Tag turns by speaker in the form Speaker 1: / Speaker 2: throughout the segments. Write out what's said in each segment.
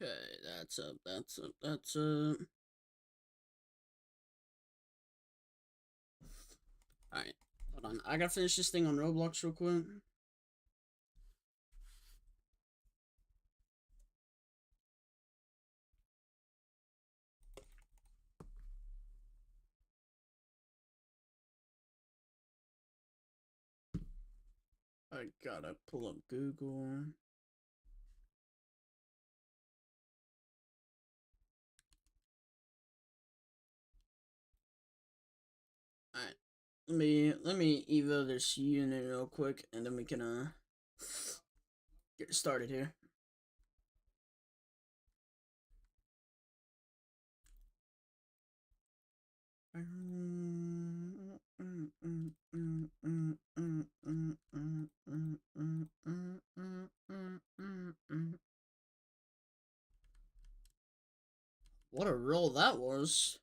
Speaker 1: Okay, that's up. Alright, hold on. I gotta finish this thing on Roblox real quick. I gotta pull up Google. Alright. Let me evo this unit real quick and then we can get started here. What a roll that was.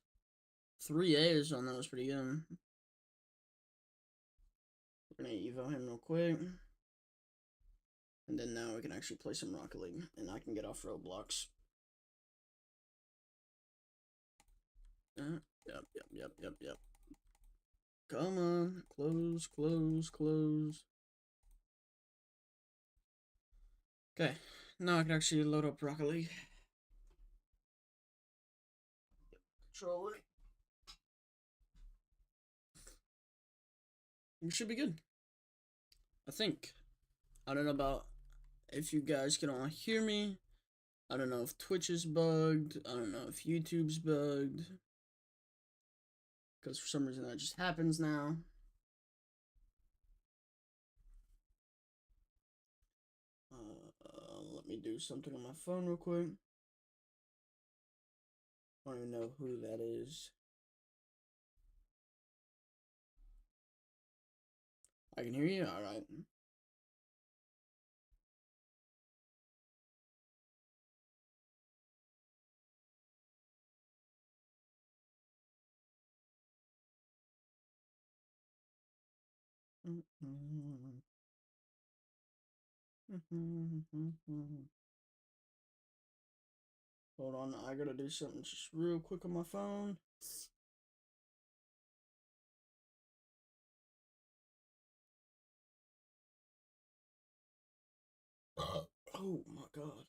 Speaker 1: 3 A's on that was pretty good. We're gonna evo him real quick. And then now we can actually play some Rocket League and I can get off Roblox. Yep. Come on, close. Okay, now I can actually load up Rocket League. Control it. We should be good. I think. I don't know about if you guys can all hear me. I don't know if Twitch is bugged. I don't know if YouTube's bugged. Because for some reason that just happens now. Let me do something on my phone real quick. I don't even know who that is. I can hear you? Alright. Hold on, I gotta do something just real quick on my phone. Oh my god.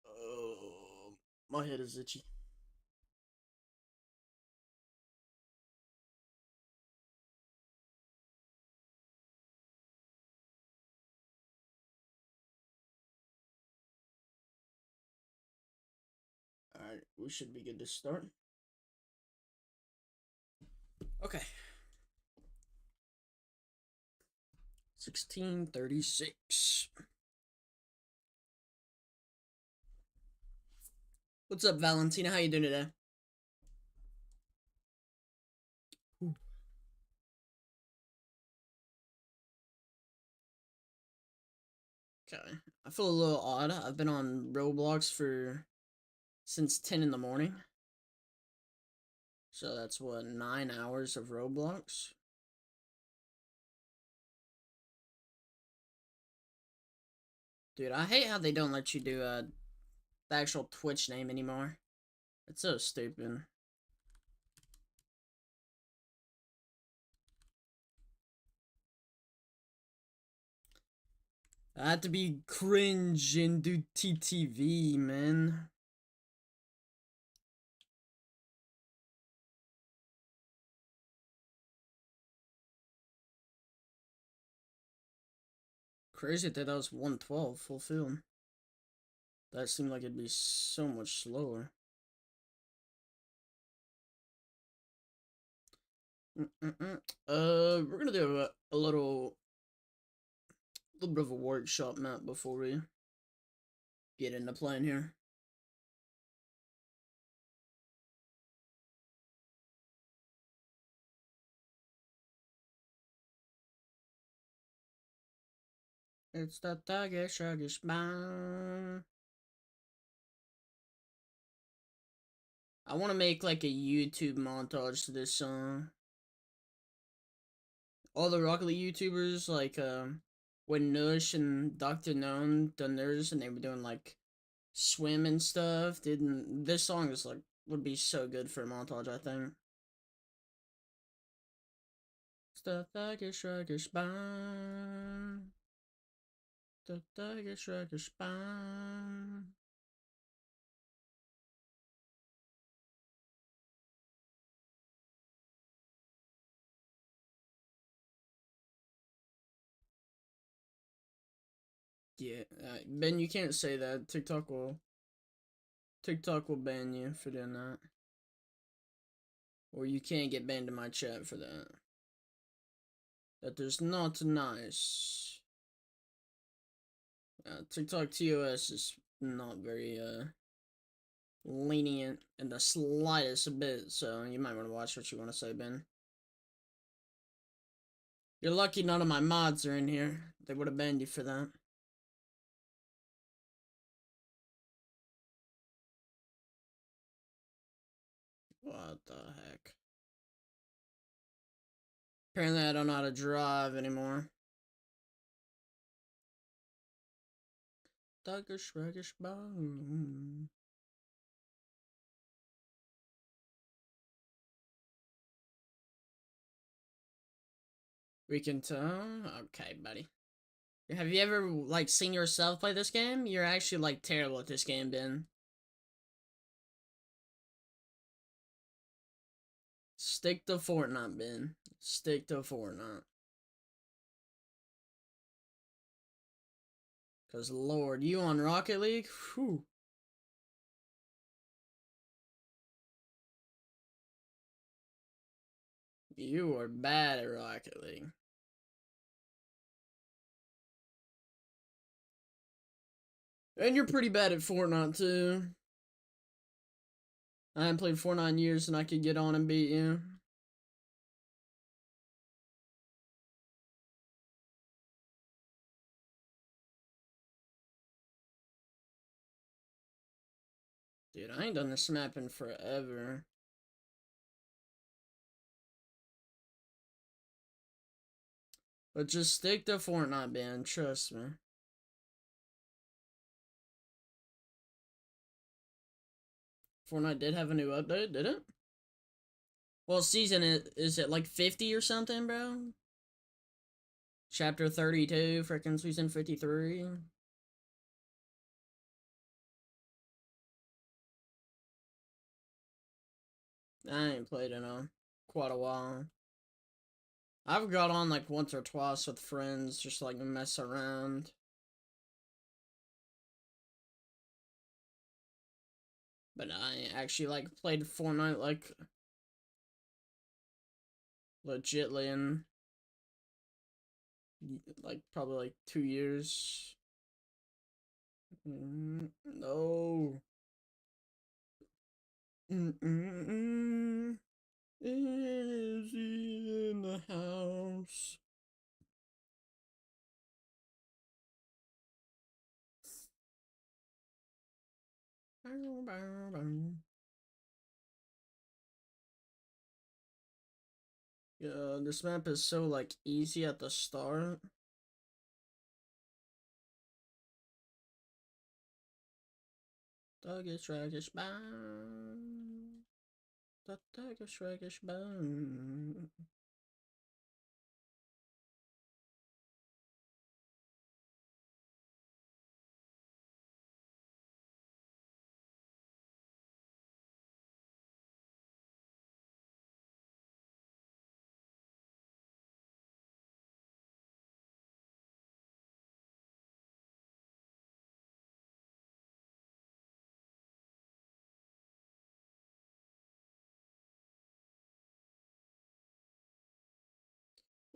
Speaker 1: Oh, my head is itchy. Alright, we should be good to start. Okay. 1636. What's up, Valentina? How you doing today? Okay. I feel a little odd. I've been on Roblox since 10 in the morning. So that's what, 9 hours of Roblox? Dude, I hate how they don't let you do the actual Twitch name anymore. It's so stupid. I had to be cringe and do TTV, man. Crazy that was 112 full film. That seemed like it'd be so much slower. We're gonna do a little bit of a workshop map before we get into playing here. It's the Tagesschau man. I want to make like a YouTube montage to this song. all the Rocket League YouTubers, like when Nush and Dr. Known done theirs, and they were doing like swim and stuff. Didn't this song is like would be so good for a montage, I think. Stuff like a shrugger spine. Stuff like a shrugger spine. Yeah, Ben, you can't say that. TikTok will ban you for doing that, or you can't get banned in my chat for that. That is not nice. TikTok TOS is not very lenient in the slightest bit, so you might want to watch what you want to say, Ben. You're lucky none of my mods are in here. They would have banned you for that. What the heck? Apparently I don't know how to drive anymore. Thuggish, ruggish bone. We can tell. Okay, buddy. Have you ever like seen yourself play this game? You're actually like terrible at this game, Ben. Stick to Fortnite, Ben. Stick to Fortnite. Cause Lord, you on Rocket League? Whew. You are bad at Rocket League. And you're pretty bad at Fortnite too. I haven't played Fortnite in years and I could get on and beat you. Dude, I ain't done this map in forever. But just stick to Fortnite, man. Trust me. Fortnite did have a new update, did it? Well, season is it like 50 or something, bro? Chapter 32, freaking season 53. I ain't played in quite a while. I've got on like once or twice with friends, just like mess around. But I actually like played Fortnite like legitly in like probably like 2 years. No. Is he in the house? Yeah, this map is so like easy at the start. Duggish, raggish, bone. Duggish, raggish, bone.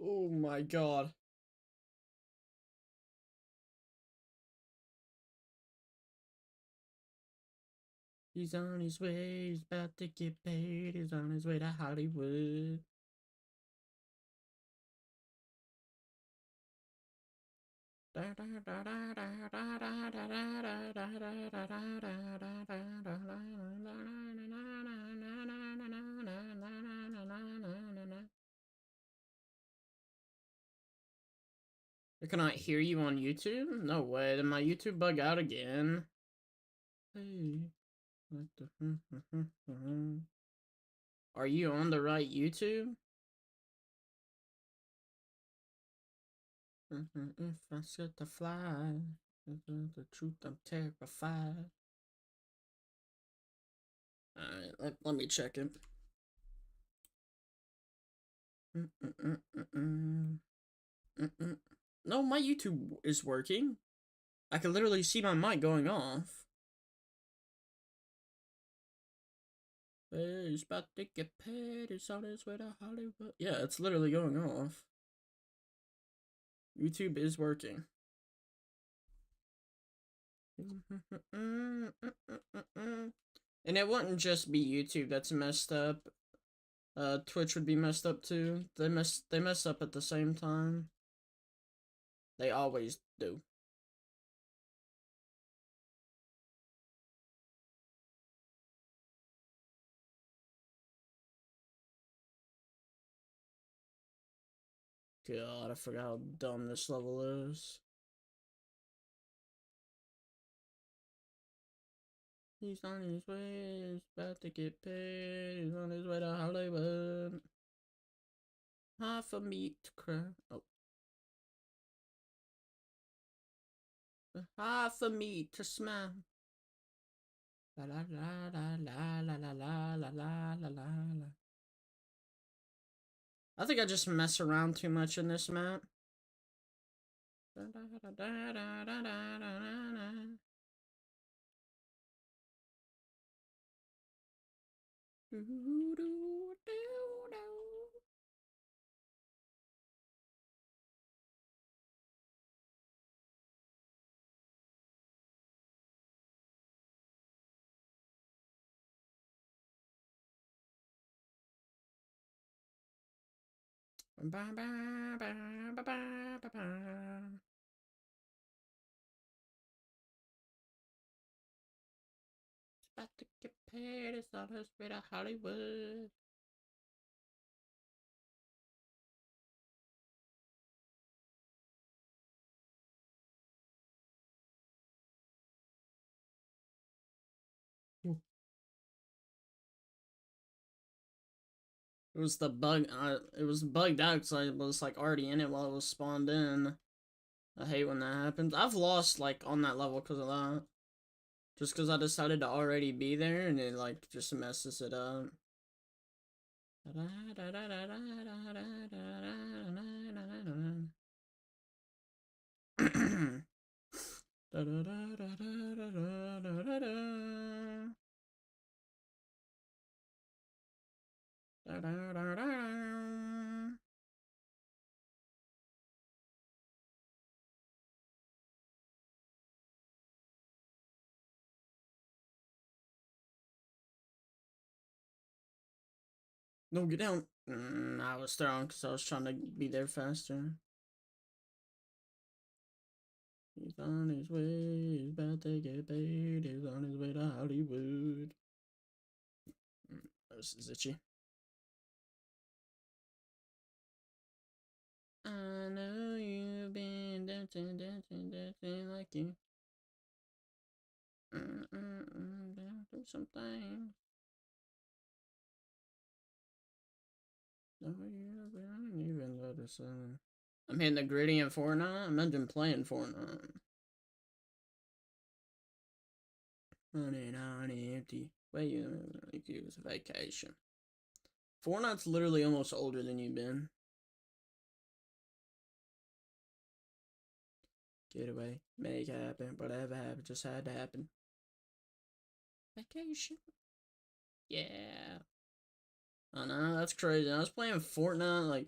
Speaker 1: Oh my god. He's on his way, he's about to get paid, he's on his way to Hollywood. I cannot hear you on YouTube? No way, did my YouTube bug out again? Hey. What the Are you on the right YouTube? If I set to fly, the truth, I'm terrified. Alright, let me check it. No, my YouTube is working. I can literally see my mic going off. Hey, he's about to get paid. He's on his way to Hollywood. Yeah, it's literally going off. YouTube is working. And it wouldn't just be YouTube that's messed up. Twitch would be messed up too. They mess up at the same time. They always do. God, I forgot how dumb this level is. He's on his way, he's about to get paid, he's on his way to Hollywood. Half a meat crab. Oh. Half a meat to smile. La la la la la la la la la la la la. I think I just mess around too much in this map. About to get paid, it's on his way to Hollywood. It was the bug. It was bugged out because I was like already in it while it was spawned in. I hate when that happens. I've lost like on that level because of that. Just because I decided to already be there and it like just messes it up. No, get down. I was thrown because I was trying to be there faster. He's on his way, he's about to get paid, he's on his way to Hollywood. This is itchy. I know you've been dancing like you. Down through some things. No, you've been even noticing. I'm hitting the gritty in Fortnite. Imagine playing Fortnite. Running on empty. Wait, like it was a vacation. Fortnite's literally almost older than you've been. Get away, make it happen, whatever happened just had to happen. Vacation. Yeah. I know, that's crazy. I was playing Fortnite like,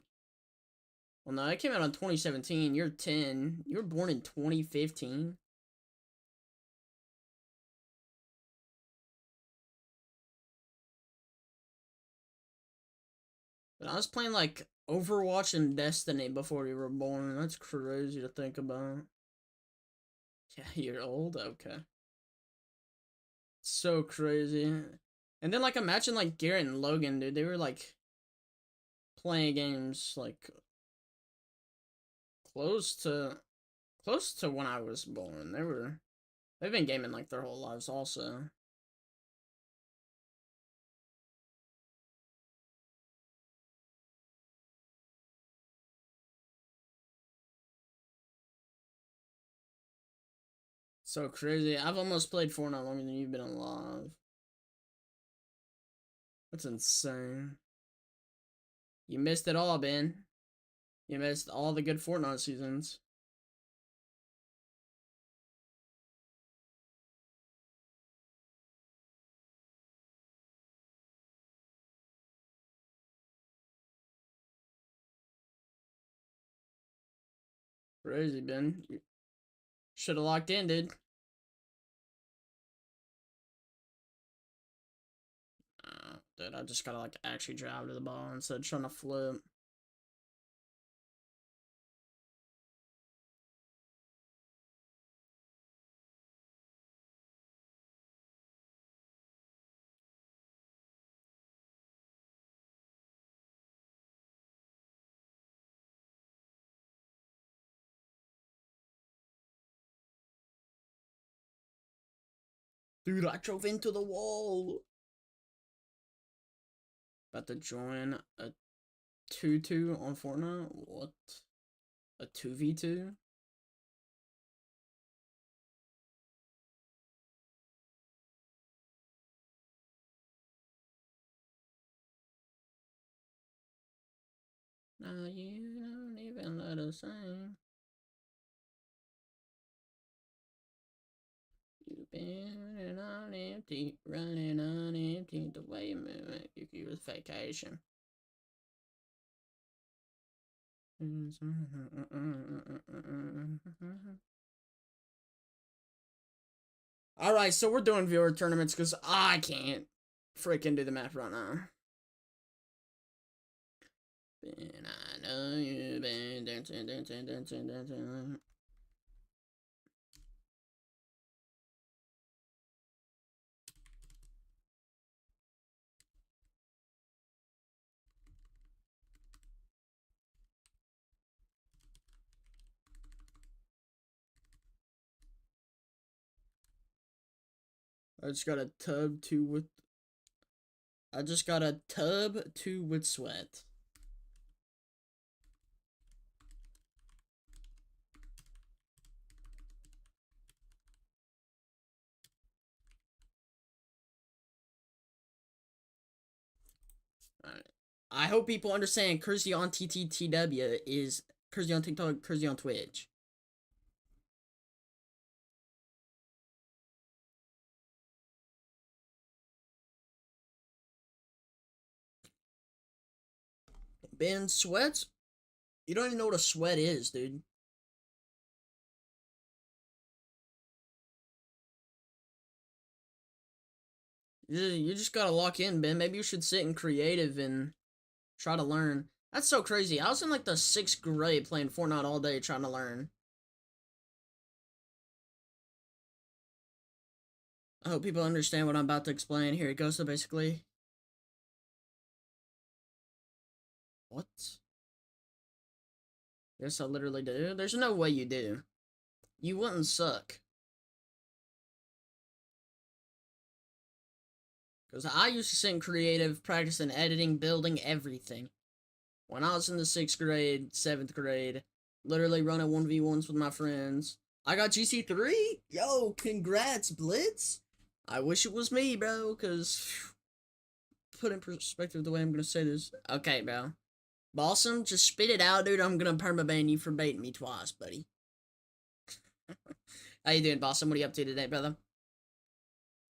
Speaker 1: well, no, it came out in 2017. You're 10. You were born in 2015. But I was playing like Overwatch and Destiny before you were born. That's crazy to think about. Yeah, you're old? Okay. So crazy. And then like imagine like Garrett and Logan, dude. They were like playing games like close to when I was born. They've been gaming like their whole lives also. So crazy. I've almost played Fortnite longer than you've been alive. That's insane. You missed it all, Ben. You missed all the good Fortnite seasons. Crazy, Ben. You should have locked in, dude. Dude, I just gotta like actually drive to the ball instead of trying to flip. Dude, I drove into the wall. About to join a 2-2 on Fortnite? What? A 2v2? No, you don't even let us sing. You've been running on empty, the way you move it, you was vacation. Alright, so we're doing viewer tournaments because I can't freaking do the math right now. And I know you've been dancing. I just got a tub two with sweat. Alright. I hope people understand Cursey on TTTW is Cursey on TikTok, Cursey on Twitch. Ben, sweats? You don't even know what a sweat is, dude. You just gotta lock in, Ben. Maybe you should sit in creative and try to learn. That's so crazy. I was in like the 6th grade playing Fortnite all day trying to learn. I hope people understand what I'm about to explain. Here it goes. So basically, what? Yes, I literally do. There's no way you do. You wouldn't suck. Because I used to sit in creative, practicing editing, building, everything. When I was in the 6th grade, 7th grade, literally running 1v1s with my friends. I got GC3? Yo, congrats, Blitz! I wish it was me, bro, because... Put in perspective the way I'm going to say this. Okay, bro. Bossum, just spit it out, dude. I'm going to permaban you for baiting me twice, buddy. How you doing, Bossum? What are you up to today, brother?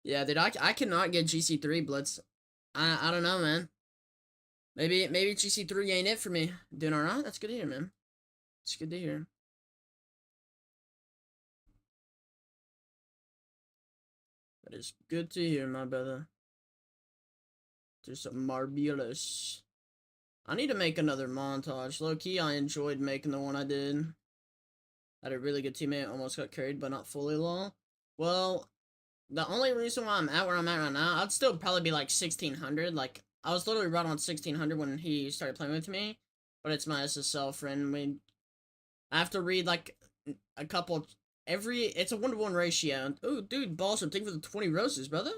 Speaker 1: Yeah, dude, I cannot get GC3 Blitz. I don't know, man. Maybe GC3 ain't it for me. Doing alright? That's good to hear, man. It's good to hear. That is good to hear, my brother. Just marvelous. I need to make another montage. Low-key, I enjoyed making the one I did. I had a really good teammate, almost got carried, but not fully low. Well, the only reason why I'm at where I'm at right now, I'd still probably be like 1600. Like, I was literally right on 1600 when he started playing with me. But it's my SSL friend. I have to read like a couple it's a 1-to-1 ratio. Oh, dude, Boston, thank you for the 20 roses, brother.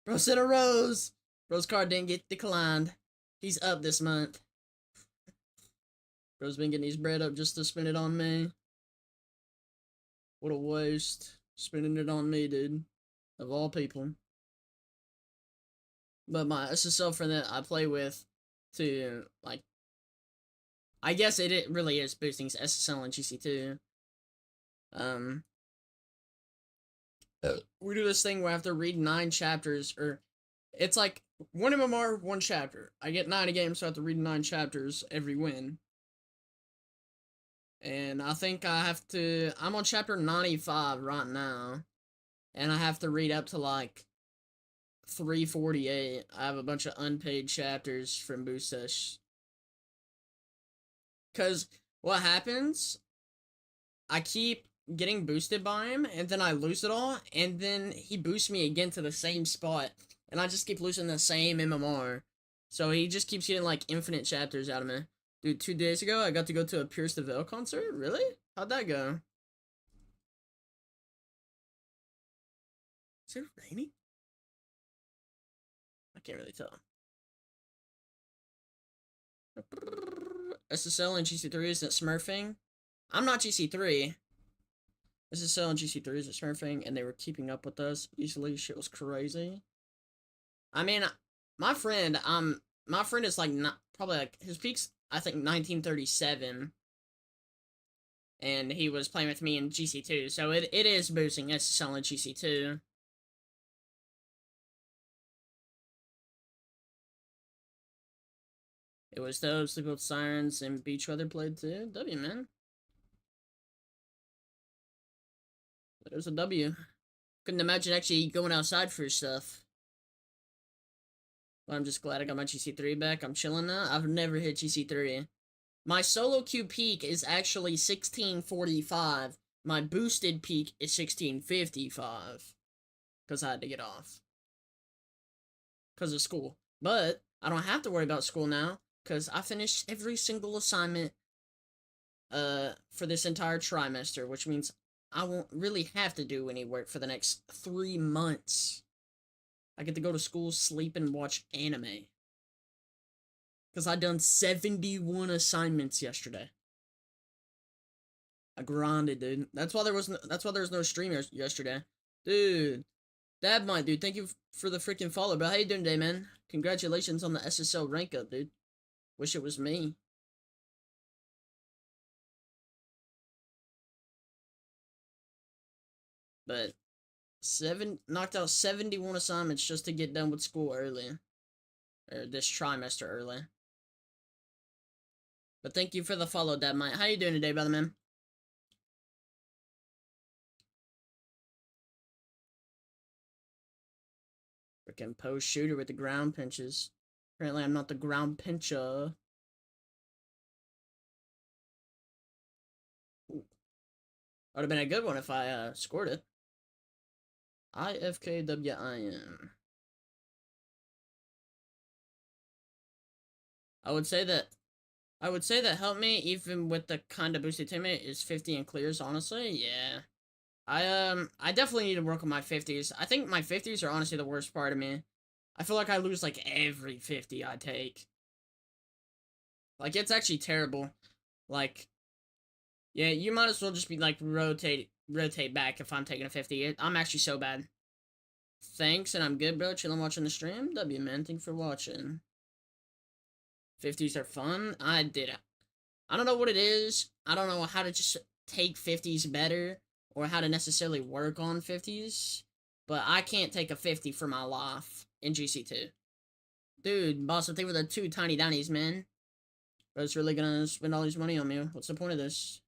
Speaker 1: Bro sent a rose. Bro's card didn't get declined. He's up this month. Bro's been getting his bread up just to spend it on me. What a waste. Spending it on me, dude. Of all people. But my SSL friend that I play with to, like, I guess it really is boosting SSL and GC2. We do this thing where I have to read 9 chapters, or it's like 1 MMR, 1 chapter. I get 9 a game, so I have to read 9 chapters every win. And I think I'm on chapter 95 right now. And I have to read up to like 348. I have a bunch of unpaid chapters from Boost Sesh. Because what happens, I keep getting boosted by him, and then I lose it all, and then he boosts me again to the same spot, and I just keep losing the same MMR. So he just keeps getting like infinite chapters out of me. Dude, 2 days ago, I got to go to a Pierce the Veil concert? Really? How'd that go? Is it raining? I can't really tell. SSL and GC3 isn't smurfing. I'm not GC3. SSL and GC3 isn't smurfing, and they were keeping up with us easily. Shit was crazy. I mean, my friend is like not probably like his peak's I think 1937, and he was playing with me in GC2, so it is boosting SSL and GC2. It was those Sleep with Sirens and Beach Weather played too. W, man. There's a W. Couldn't imagine actually going outside for stuff. But I'm just glad I got my GC3 back. I'm chilling now. I've never hit GC3. My solo queue peak is actually 1645. My boosted peak is 1655. Because I had to get off. Because of school. But I don't have to worry about school now. Because I finished every single assignment for this entire trimester. Which means I won't really have to do any work for the next 3 months. I get to go to school, sleep, and watch anime. Because I done 71 assignments yesterday. I grinded, dude. That's why there was no stream yesterday. Dude. Dab Mine, dude. Thank you for the freaking follow, bro. How you doing today, man? Congratulations on the SSL rank up, dude. Wish it was me. But knocked out 71 assignments just to get done with school early. Or this trimester early. But thank you for the follow, Dab Mine. How you doing today, brother, man? Freaking post shooter with the ground pinches. Apparently, I'm not the ground pincher. Ooh. Would have been a good one if I scored it. IFKWIN. I would say that helped me even with the kind of boosted teammate is 50 and clears, honestly. Yeah. I definitely need to work on my 50s. I think my 50s are honestly the worst part of me. I feel like I lose like every 50 I take. Like, it's actually terrible. Like, yeah, you might as well just be like rotate back if I'm taking a 50. I'm actually so bad. Thanks, and I'm good, bro. Chilling watching the stream. W, man. Thank you for watching. 50s are fun. I don't know what it is. I don't know how to just take 50s better or how to necessarily work on 50s. But I can't take a 50 for my life in GC2. Dude, boss, I think with the 2 tiny downies, man. Bro's really gonna spend all his money on me. What's the point of this?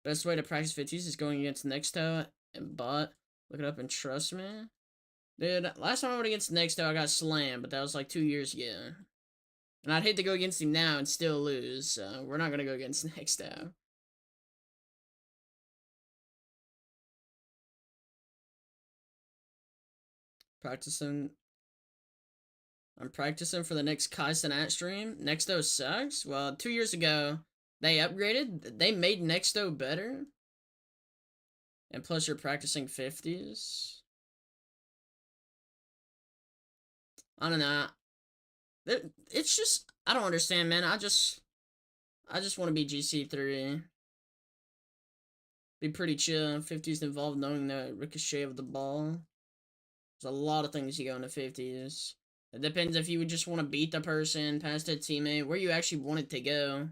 Speaker 1: Best way to practice 50s is going against Nexto and Bot. Look it up and trust me. Dude, last time I went against Nexto, I got slammed, but that was like 2 years ago. And I'd hate to go against him now and still lose, so we're not gonna go against Nexto. I'm practicing for the next Kai Cenat stream. Nexto sucks? Well, 2 years ago, They upgraded? They made Nexto better? And plus you're practicing 50s? I don't know. It's just, I don't understand, man. I just want to be GC3. Be pretty chill. 50s involved knowing the ricochet of the ball. There's a lot of things you go into 50s. It depends if you would just want to beat the person, past a teammate, where you actually want it to go.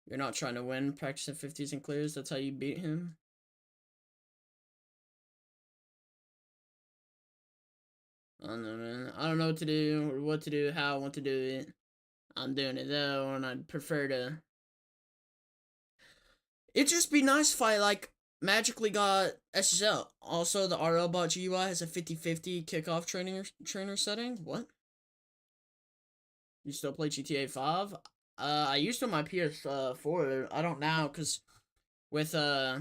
Speaker 1: You're not trying to win, practicing 50s and clears, that's how you beat him. I don't know, man. I don't know what to do, or what to do, how I want to do it. I'm doing it though, and I'd prefer to. It'd just be nice if I, like, magically got SSL. Also, the RL bot GUI has a 50-50 kickoff trainer setting. What? You still play GTA 5? I used to on my PS4. I don't now, because with, I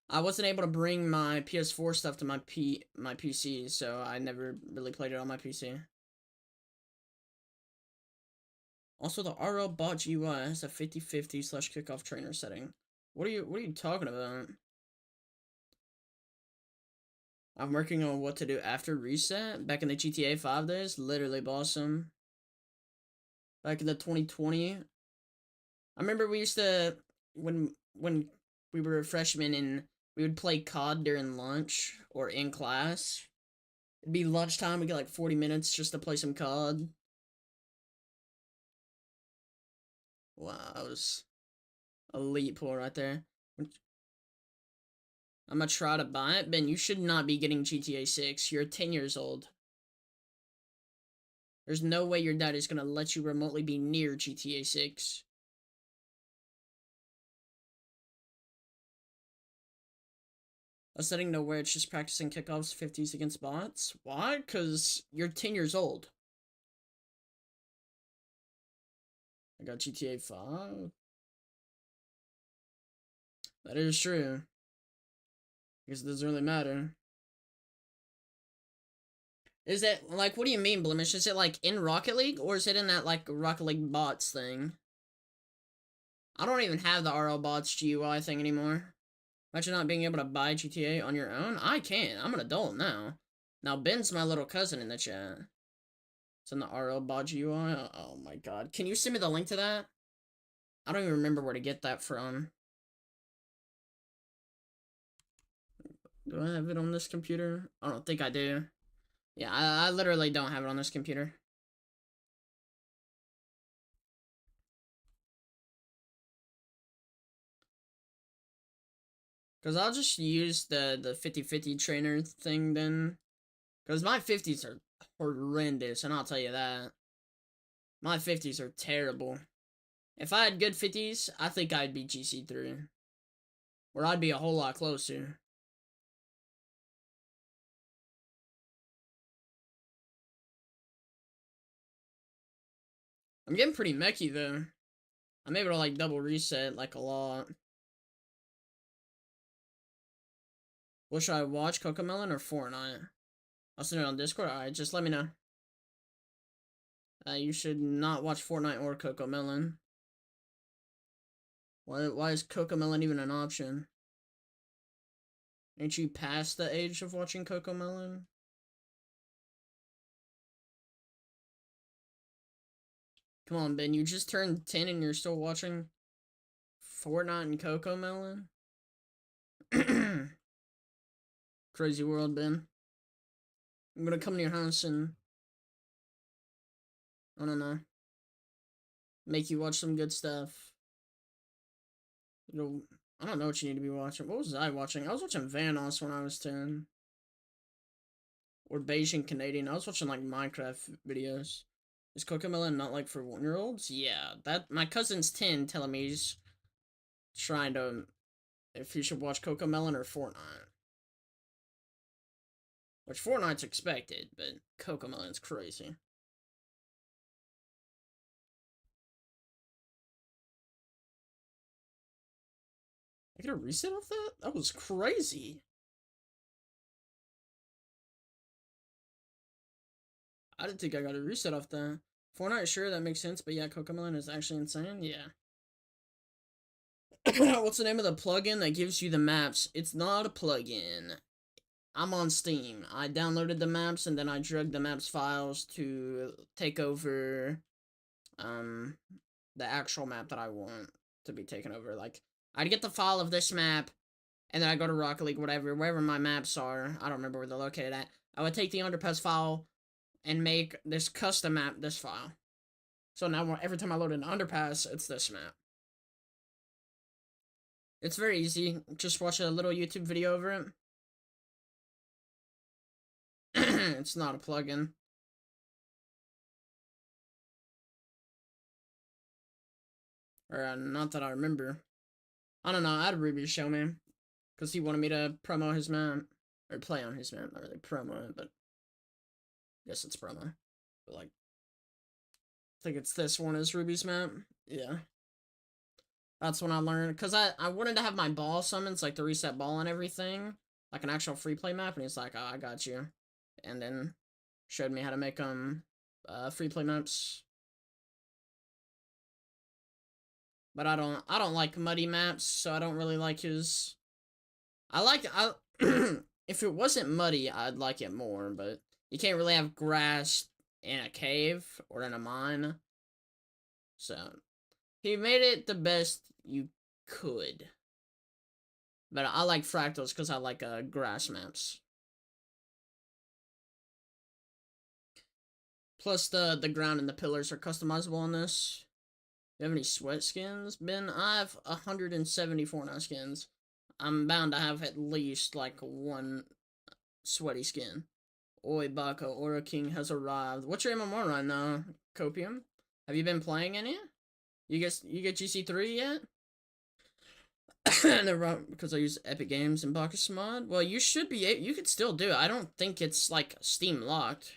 Speaker 1: wasn't able to bring my PS4 stuff to my PC, so I never really played it on my PC. Also, the RL bot GUI has a 50-50 slash kickoff trainer setting. What are you talking about? I'm working on what to do after reset. Back in the GTA 5 days, literally awesome. Back in the 2020, I remember we used to when we were freshmen and we would play COD during lunch or in class. It'd be lunchtime. We get like 40 minutes just to play some COD. Wow, that was elite pull right there. I'm gonna try to buy it. Ben, you should not be getting GTA 6. You're 10 years old. There's no way your dad is gonna let you remotely be near GTA 6. A setting nowhere, it's just practicing kickoffs 50s against bots. Why? Because you're 10 years old. I got GTA 5. That is true. Because it doesn't really matter. Is it, like, what do you mean, Blemish? Is it, like, in Rocket League? Or is it in that, like, Rocket League bots thing? I don't even have the RL bots GUI thing anymore. Imagine not being able to buy GTA on your own. I can. I'm an adult now. Now, Ben's my little cousin in the chat. It's in the RL bot GUI. Oh my god. Can you send me the link to that? I don't even remember where to get that from. Do I have it on this computer? I don't think I do. Yeah, I literally don't have it on this computer. Because I'll just use the 50-50 trainer thing then. Because my 50s are horrendous, and I'll tell you that. My 50s are terrible. If I had good 50s, I think I'd be GC3. Or I'd be a whole lot closer. I'm getting pretty mechy though. I'm able to like double reset like a lot. What should I watch, Cocomelon or Fortnite? I'll send it on Discord. Alright, just let me know. You should not watch Fortnite or Cocomelon. Why is Cocomelon even an option? Ain't you past the age of watching Cocomelon? Come on, Ben, you just turned 10 and you're still watching Fortnite and Cocomelon? Crazy world, Ben. I'm gonna come to your house and I don't know, make you watch some good stuff. You know, I don't know what you need to be watching. What was I watching? I was watching Vanoss when I was 10. Or Beijing Canadian. I was watching like Minecraft videos. Is Cocomelon not like for 1-year-olds? Yeah, that my cousin's 10 telling me he's trying to if he should watch Cocomelon or Fortnite. Which Fortnite's expected, but Cocomelon's crazy. I get a reset off that? That was crazy. I didn't think I got a reset off that. Fortnite, sure, that makes sense, but yeah, COCOMELON is actually insane. Yeah. What's the name of the plugin that gives you the maps? It's not a plugin. I'm on Steam. I downloaded the maps and then I dragged the maps files to take over the actual map that I want to be taken over. Like, I'd get the file of this map, and then I go to Rocket League, whatever, wherever my maps are. I don't remember where they're located at. I would take the underpass file and make this custom map this file. So now every time I load an underpass, it's this map. It's very easy. Just watch a little YouTube video over it. It's not a plugin. Or not that I remember. I don't know. I had Ruby show me. Because he wanted me to promo his map. Or play on his map. Not really promo it, but I guess it's promo. But like, I think it's this one is Ruby's map. Yeah. That's when I learned. Because I wanted to have my ball summons, like the reset ball and everything. Like an actual free play map. And he's like, oh, I got you. And then showed me how to make free play maps. But I don't like muddy maps, so I don't really like his. If it wasn't muddy, I'd like it more, but you can't really have grass in a cave or in a mine. So he made it the best you could. But I like fractals because I like grass maps. Plus the ground and the pillars are customizable on this. Do you have any sweat skins, Ben? I have 174 now skins. I'm bound to have at least like one sweaty skin. Oi Baka, Aura King has arrived. What's your MMR right now, Copium? Have you been playing any? You get GC3 yet? Because I use Epic Games and Bacchus mod. Well, you should be. You could still do it. I don't think it's like Steam locked.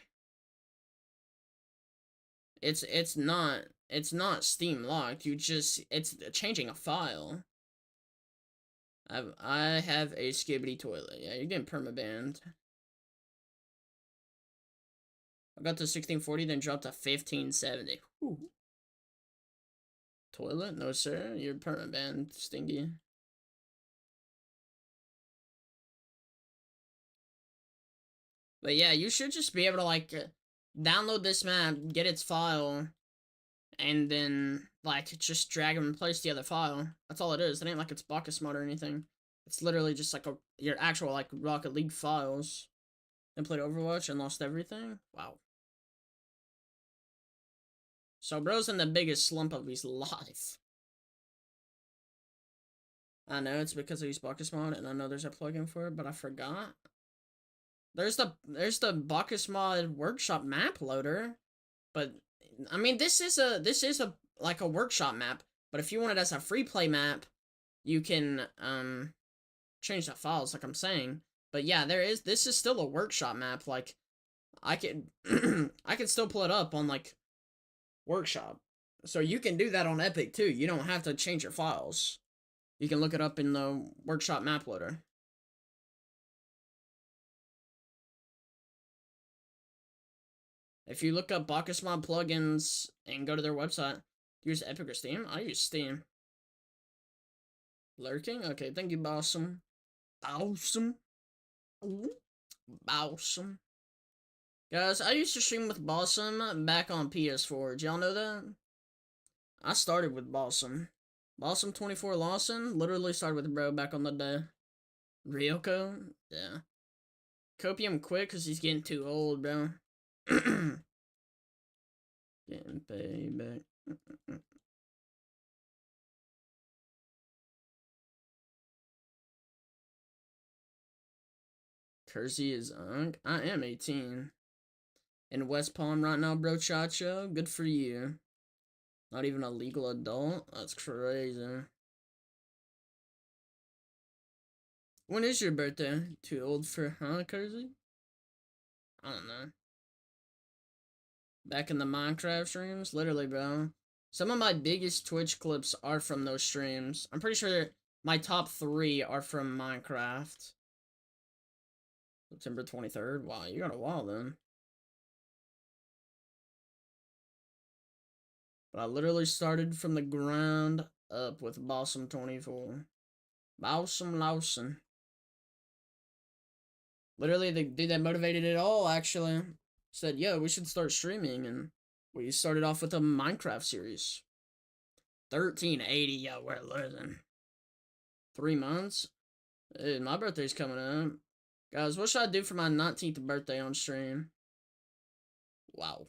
Speaker 1: It's not Steam locked. It's changing a file. I have a skibbity toilet. Yeah, you're getting permabanned. I got to 1640, then dropped to 1570. Whew. Toilet? No, sir. You're permabanned, Stingy. But yeah, you should just be able to, like, download this map, get its file, and then, like, just drag and replace the other file. That's all it is. It ain't like it's Bacchus mod or anything. It's literally just, like, your actual, like, Rocket League files. And played Overwatch and lost everything? Wow. So, bro's in the biggest slump of his life. I know it's because I use Bacchus mod, and I know there's a plugin for it, but I forgot. There's the Bacchus mod workshop map loader, but I mean this is a like a workshop map, but if you want it as a free play map, you can change the files like I'm saying. But yeah, this is still a workshop map. Like I could I could still pull it up on like workshop. So you can do that on Epic too. You don't have to change your files. You can look it up in the workshop map loader. If you look up Bacchus mod plugins and go to their website, use Epic or Steam? I use Steam. Lurking? Okay, thank you, Bawsome. Bawsome. Bawsome. Guys, I used to stream with Bawsome back on PS4. Did y'all know that? I started with Bawsome. Bawsome24 Lawson literally started with bro back on the day. Ryoko? Yeah. Copium quit because he's getting too old, bro. Getting payback. Kersey is I am 18. In West Palm right now, bro, Chacho. Good for you. Not even a legal adult? That's crazy. When is your birthday? Too old for, huh, Kersey? I don't know. Back in the Minecraft streams? Literally, bro. Some of my biggest Twitch clips are from those streams. I'm pretty sure my top 3 are from Minecraft. September 23rd? Wow, you got a while then. But I literally started from the ground up with Bossum 24. Bossum Lawson. Literally, the dude that motivated it all actually said, yo, we should start streaming. And we started off with a Minecraft series. 1380, yo, we're losing. 3 months? Dude, my birthday's coming up. Guys, what should I do for my 19th birthday on stream? Wow.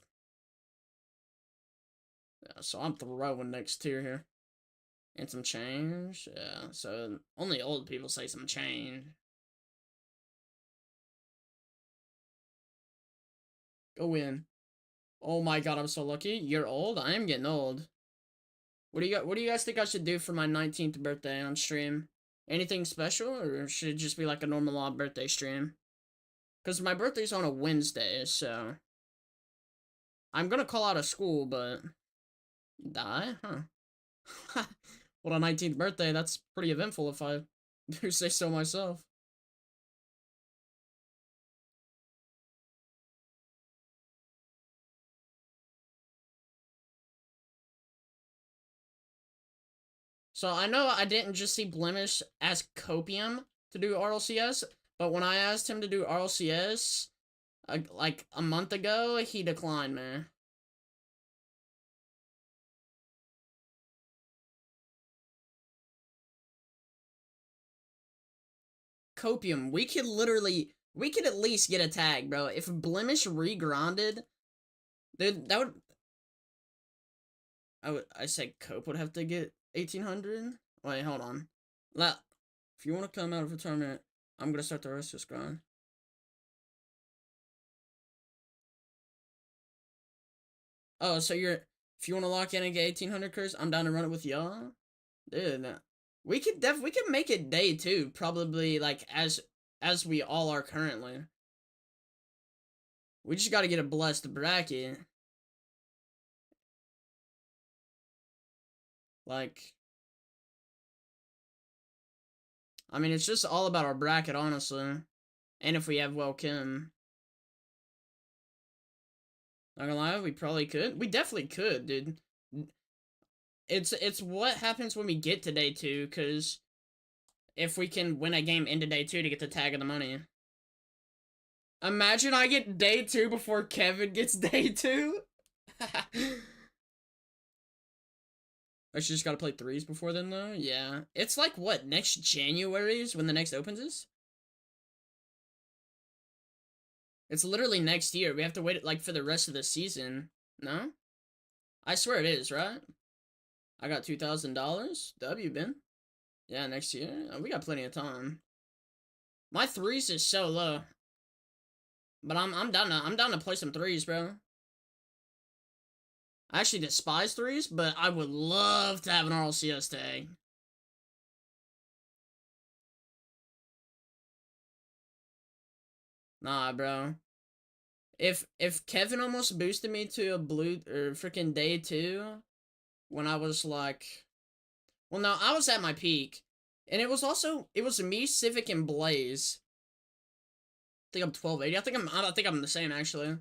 Speaker 1: Yeah, so I'm throwing next tier here. And some change. Yeah, so only old people say some change. Go in. Oh my god, I'm so lucky. You're old? I am getting old. What do you guys think I should do for my 19th birthday on stream? Anything special, or should it just be like a normal birthday stream? Because my birthday's on a Wednesday, so I'm gonna call out of school, but die? Huh. Well, on 19th birthday, that's pretty eventful if I do say so myself. So I know I didn't just see Blemish ask Copium to do RLCS, but when I asked him to do RLCS, like a month ago, he declined, man. Copium, we could at least get a tag, bro. If Blemish regrinded, dude, that would, I said Cope would have to get 1800. Wait, hold on. If you want to come out of a tournament, I'm gonna start the rest of this grind. Oh, so if you want to lock in and get 1800 curse, I'm down to run it with y'all. Dude, we could make it day 2, probably like as we all are currently. We just got to get a blessed bracket. Like, I mean, it's just all about our bracket, honestly. And if we have Welcome. Not gonna lie, we probably could. We definitely could, dude. It's what happens when we get to day 2, because if we can win a game into day 2 to get the tag of the money. Imagine I get day 2 before Kevin gets day 2. I just gotta play 3s before then, though? Yeah. It's like, what, next January is when the next opens is? It's literally next year. We have to wait, like, for the rest of the season. No? I swear it is, right? I got $2,000. W, Ben. Yeah, next year. We got plenty of time. My 3s is so low. But I'm down to play some 3s, bro. I actually despise 3s, but I would love to have an RLCS tag. Nah, bro. If Kevin almost boosted me to a blue or freaking day 2 when I was like, well, no, I was at my peak, and it was me, Civic, and Blaze. I think I'm 1280. I think I'm the same actually.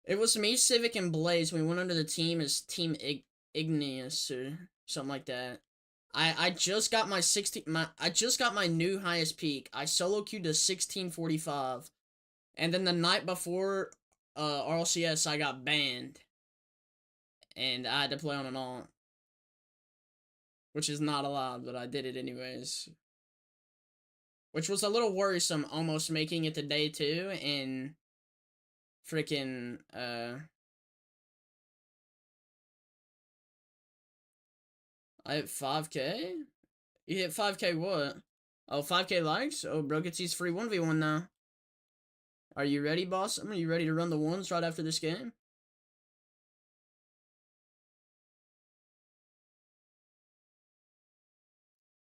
Speaker 1: It was me, Civic, and Blaze. We went under the team as Team Igneous or something like that. I just got my I just got my new highest peak. I solo queued to 1645. And then the night before RLCS, I got banned. And I had to play on an alt. Which is not allowed, but I did it anyways. Which was a little worrisome, almost making it to day 2 and freaking I hit 5k? You hit 5k what? Oh, 5k likes? Oh, bro gets his free 1v1 now. Are you ready, boss? Are you ready to run the ones right after this game?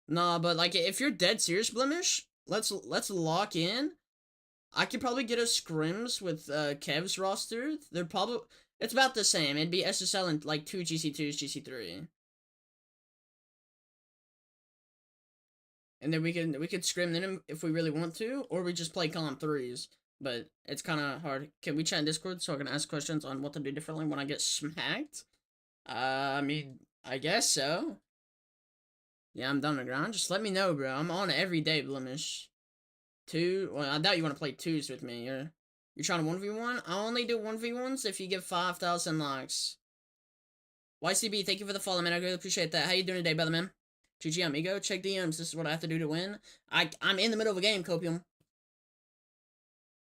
Speaker 1: Nah, but like if you're dead serious, Blemish, let's lock in. I could probably get a scrims with Kev's roster. They're probably it's about the same. It'd be SSL and like 2 GC2s, GC3. And then we could scrim them if we really want to, or we just play Comp 3s. But it's kind of hard. Can we chat in Discord so I can ask questions on what to do differently when I get smacked? I mean, I guess so. Yeah, I'm down the ground. Just let me know, bro. I'm on every day, Blemish. Two. Well, I doubt you want to play twos with me. You're trying to 1v1? I only do 1v1s if you get 5,000 likes. YCB, thank you for the follow, man. I really appreciate that. How you doing today, brother, man? GG, amigo. Check DMs. This is what I have to do to win. I'm in the middle of a game, Copium.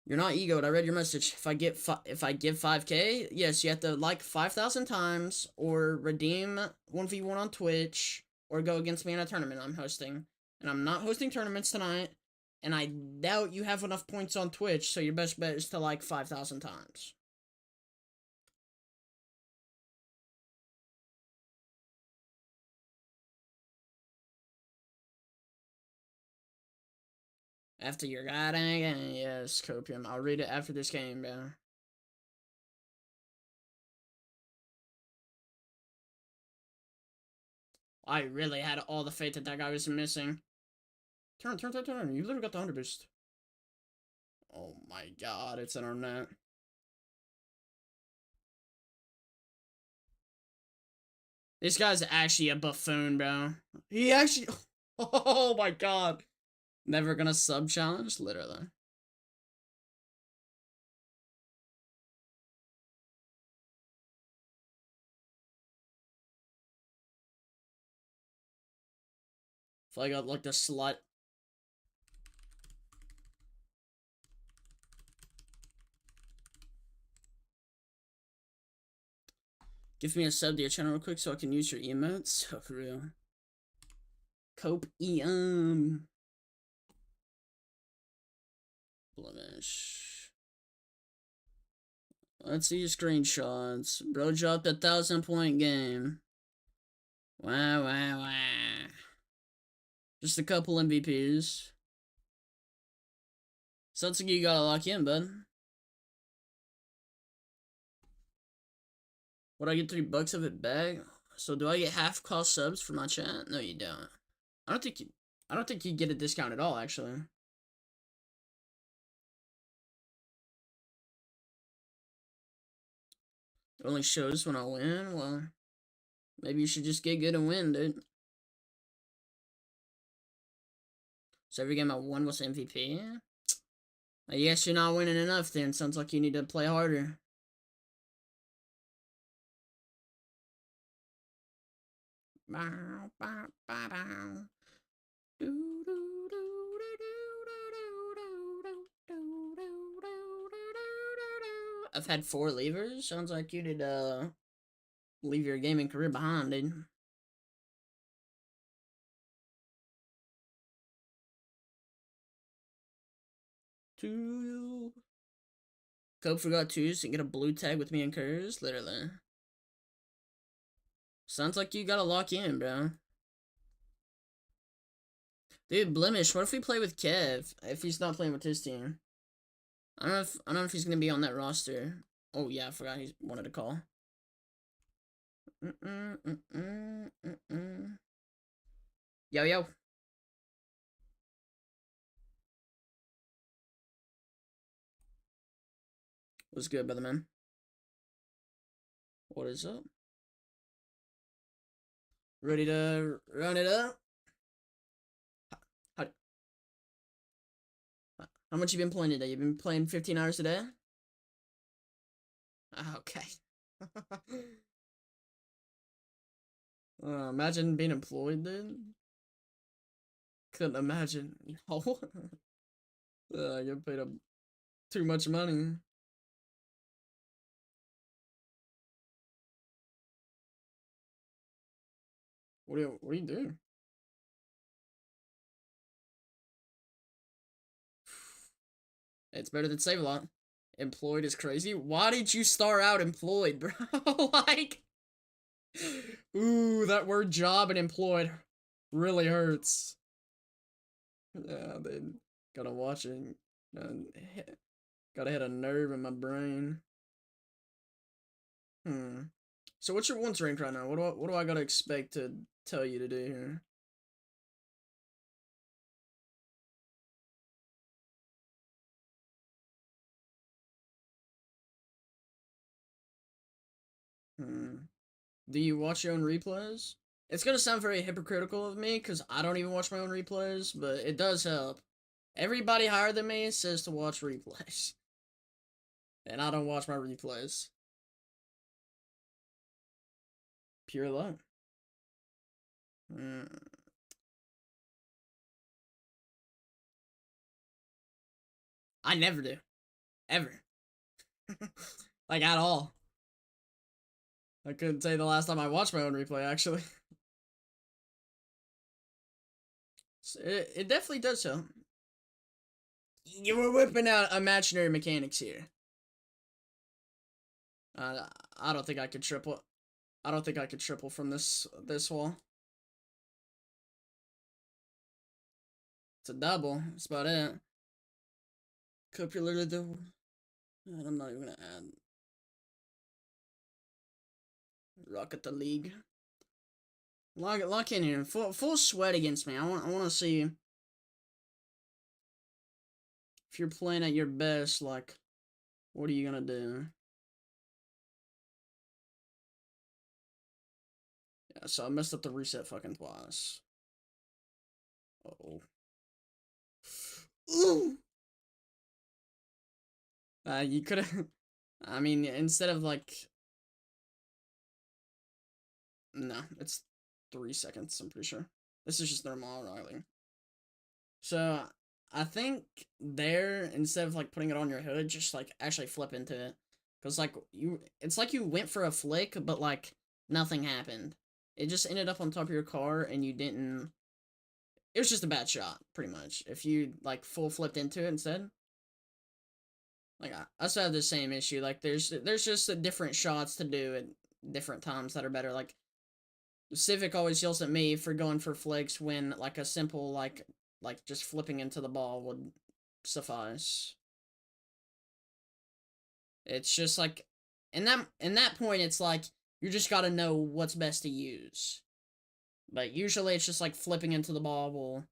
Speaker 1: You're not egoed. I read your message. If I give 5K, yes, you have to like 5,000 times or redeem 1v1 on Twitch or go against me in a tournament I'm hosting. And I'm not hosting tournaments tonight. And I doubt you have enough points on Twitch, so your best bet is to like 5,000 times. After your goddamn game, yes, Copium. I'll read it after this game, bro. I really had all the faith that that guy was missing. Turn. You literally got the under boost. Oh my god, it's internet. This guy's actually a buffoon, bro. He actually... Oh my god. Never gonna sub challenge? Literally. If I got like the slut. Give me a sub to your channel real quick so I can use your emotes. Oh, for real. Cope Blemish. Let's see your screenshots. Bro dropped a 1,000-point game. Wow. Just a couple MVPs. Sounds like you gotta lock in, bud. Would I get $3 of it back? So do I get half cost subs for my chat? No, you don't. I don't think you get a discount at all, actually. It only shows when I win. Well, maybe you should just get good and win, dude. So every game I won was MVP. I guess you're not winning enough then. Sounds like you need to play harder. I've had 4 leavers. Sounds like you did leave your gaming career behind, dude. Two. Cope forgot twos and get a blue tag with me and Kurz. Literally. Sounds like you gotta lock in, bro. Dude, Blemish, what if we play with Kev if he's not playing with his team? I don't know if he's gonna be on that roster. Oh yeah, I forgot he wanted to call. Yo. What's good, brother man? What is up? Ready to run it up? How much you been playing today? You've been playing 15 hours a day? Okay. Imagine being employed then. Couldn't imagine. No. I get paid too much money. What do you do? It's better than Save a Lot. Employed is crazy. Why did you start out employed, bro? Like, ooh, that word job and employed really hurts. Yeah, they gotta watch it. Gotta hit a nerve in my brain. So what's your once rank right now? What do I gotta expect to tell you to do here? Do you watch your own replays? It's gonna sound very hypocritical of me because I don't even watch my own replays, but it does help. Everybody higher than me says to watch replays, and I don't watch my replays. Pure luck. Mm. I never do, ever, like at all. I couldn't say the last time I watched my own replay actually. It definitely does so. You were whipping out imaginary mechanics here. I don't think I could triple. I don't think I could triple from this wall. It's a double. That's about it. Copulated the. And I'm not even gonna add. Rocket the league. Lock in here. Full sweat against me. I want to see if you're playing at your best. Like, what are you gonna do? Yeah, so I messed up the reset fucking twice. Uh-oh. Ooh! You could have... I mean, instead of, like... No, it's 3 seconds, I'm pretty sure. This is just normal routing. So, I think there, instead of, like, putting it on your hood, just, like, actually flip into it. Because, like, it's like you went for a flick, but, like, nothing happened. It just ended up on top of your car, and you didn't... It was just a bad shot, pretty much. If you, like, full flipped into it instead. Like, I still have the same issue. Like, there's just different shots to do at different times that are better. Like, Civic always yells at me for going for flicks when, like, a simple, like just flipping into the ball would suffice. It's just, like, in that point, it's like, you just gotta know what's best to use. But usually it's just, like, flipping into the ball will...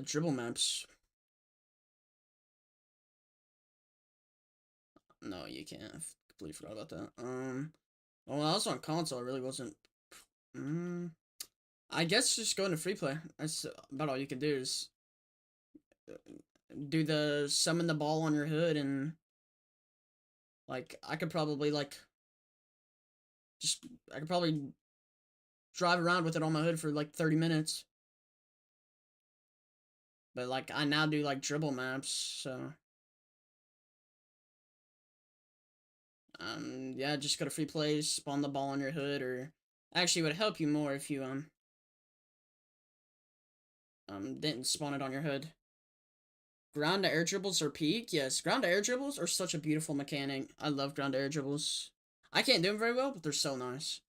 Speaker 1: dribble maps. No, you can't. I completely forgot about that. Well, I was on console. I really wasn't. I guess just going to free play. That's about all you can do is do the summon the ball on your hood, and like I could probably I could probably drive around with it on my hood for like 30 minutes. But like I now do like dribble maps, so yeah, just go to free plays, spawn the ball on your hood, or actually it would help you more if you didn't spawn it on your hood. Ground to air dribbles are peak? Yes, ground to air dribbles are such a beautiful mechanic. I love ground to air dribbles. I can't do them very well, but they're so nice.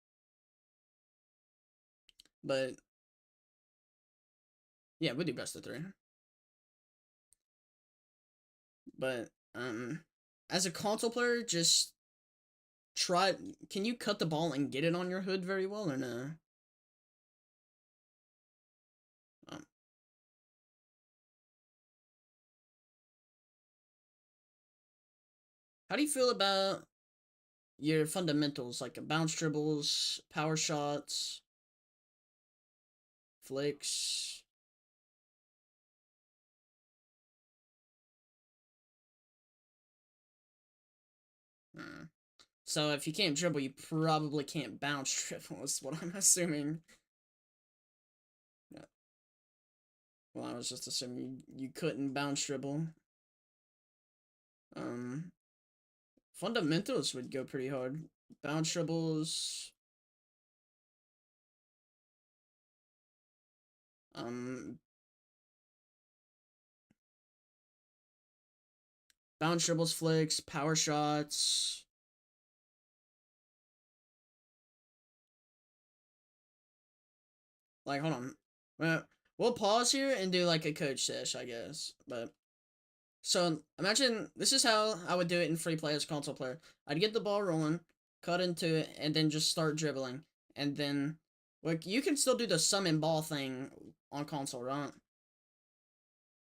Speaker 1: But yeah, we do best of 3. But as a console player, just try. Can you cut the ball and get it on your hood very well, or no? Um, how do you feel about your fundamentals, like bounce dribbles, power shots, flicks? So if you can't dribble, you probably can't bounce dribble, is what I'm assuming. Yeah. Well, I was just assuming you couldn't bounce dribble. Fundamentals would go pretty hard. Bounce dribbles. Um, Bounce dribbles, flicks, power shots. Like, hold on. We'll pause here and do like a coach sesh, I guess. But so imagine this is how I would do it in free play as a console player. I'd get the ball rolling, cut into it, and then just start dribbling. And then, like, you can still do the summon ball thing on console, right?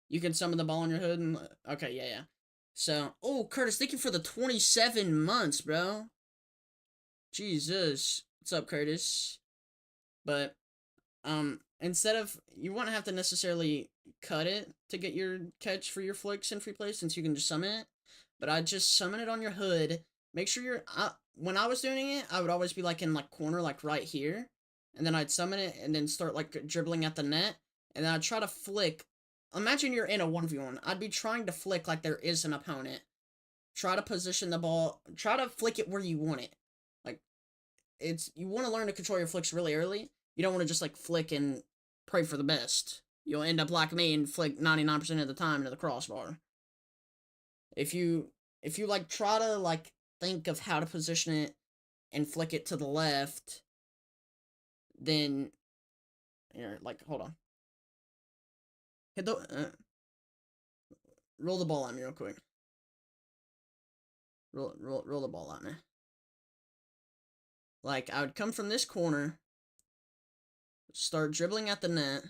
Speaker 1: You can summon the ball on your hood and okay, yeah, yeah. So, oh, Curtis, thank you for the 27 months, bro. Jesus. What's up, Curtis? But instead of you won't have to necessarily cut it to get your catch for your flicks and free play since you can just summon it. But I'd just summon it on your hood. Make sure you're when I was doing it, I would always be like in like corner like right here. And then I'd summon it and then start like dribbling at the net. And then I'd try to flick. Imagine you're in a 1v1. I'd be trying to flick like there is an opponent. Try to position the ball. Try to flick it where you want it. Like, you want to learn to control your flicks really early. You don't want to just like flick and pray for the best. You'll end up like me and flick 99% of the time into the crossbar. If you like try to like think of how to position it and flick it to the left, then here, like, hold on. Hit the roll the ball at me real quick. Roll the ball at me. Like, I would come from this corner, start dribbling at the net,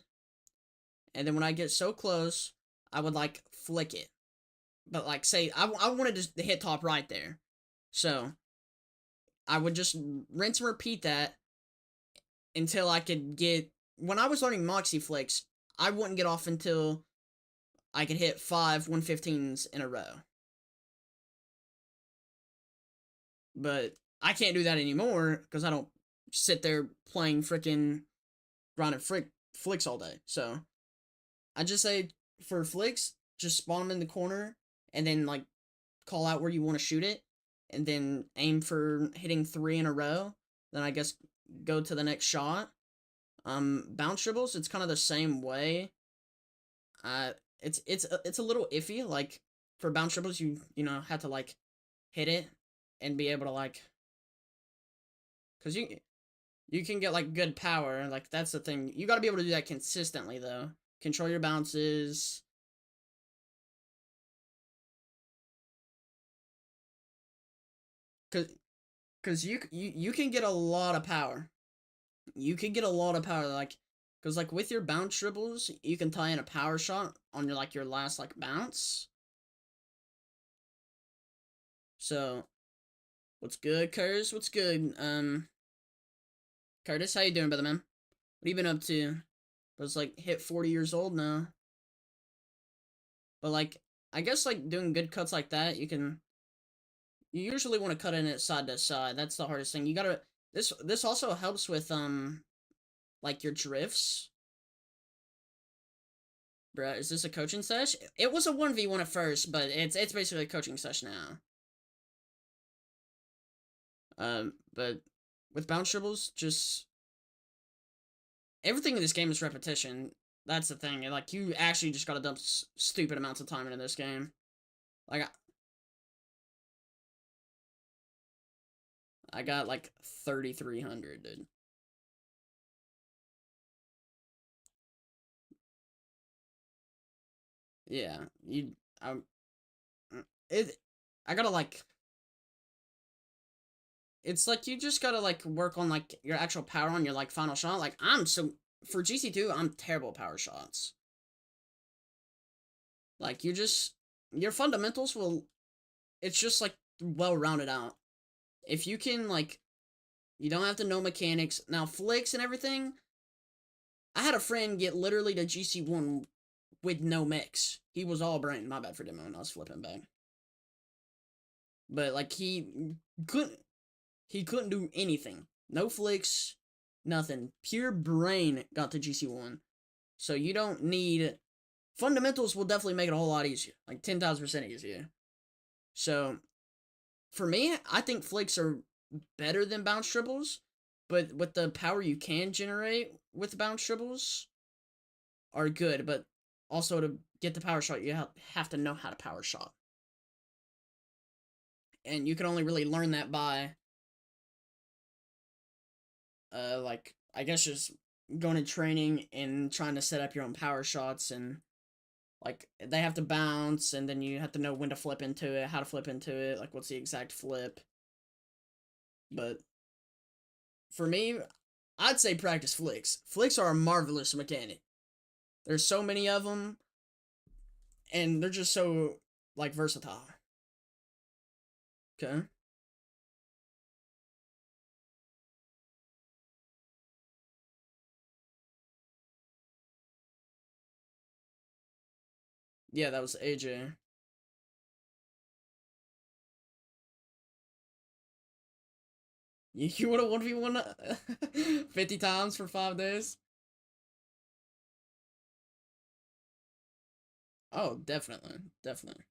Speaker 1: and then when I get so close, I would, like, flick it. But, like, say, I wanted to hit top right there. So, I would just rinse and repeat that until I could get... When I was learning Moxie flicks, I wouldn't get off until I could hit 5 115s in a row. But I can't do that anymore because I don't sit there playing freaking grinding flicks all day. So I just say for flicks, just spawn them in the corner and then like call out where you want to shoot it and then aim for hitting 3 in a row. Then I guess go to the next shot. Bounce dribbles, it's kind of the same way. It's a little iffy. Like for bounce dribbles, you know have to like hit it and be able to like, cause you can get like good power. Like that's the thing. You got to be able to do that consistently though. Control your bounces. Cause you can get a lot of power. You can get a lot of power like. Cause like with your bounce dribbles, you can tie in a power shot on your like your last like bounce. So, what's good, Curtis? What's good? Curtis, how you doing, brother man? What have you been up to? I was like hit 40 years old now. But like, I guess like doing good cuts like that, you usually want to cut in it side to side. That's the hardest thing. You gotta this also helps with like your drifts. Bruh, is this a coaching sesh? It was a 1v1 at first, but it's basically a coaching sesh now. But with bounce dribbles, just everything in this game is repetition. That's the thing. Like you actually just gotta dump stupid amounts of time into this game. Like I got like 3,300, dude. Yeah, it. I gotta like. It's like you just gotta like work on like your actual power on your like final shot. Like for GC2, I'm terrible at power shots. Like your fundamentals will. It's just like well rounded out. If you can like, you don't have to know mechanics now. Flicks and everything. I had a friend get literally to GC1 with no mix. He was all brain. My bad for demo, and I was flipping back. But like couldn't he couldn't do anything. No flicks, nothing. Pure brain got to GC1. So you don't need fundamentals will definitely make it a whole lot easier. Like 10,000% easier. So for me, I think flicks are better than bounce dribbles, but with the power you can generate with bounce dribbles are good, but also to get the power shot, you have to know how to power shot. And you can only really learn that by like I guess just going to training and trying to set up your own power shots, and like they have to bounce and then you have to know when to flip into it, how to flip into it, like what's the exact flip. But for me, I'd say practice flicks. Flicks are a marvelous mechanic. There's so many of them. and they're just so like versatile. Okay. Yeah, that was AJ. You would have 1v1 50 times for 5 days? Oh, definitely. Definitely.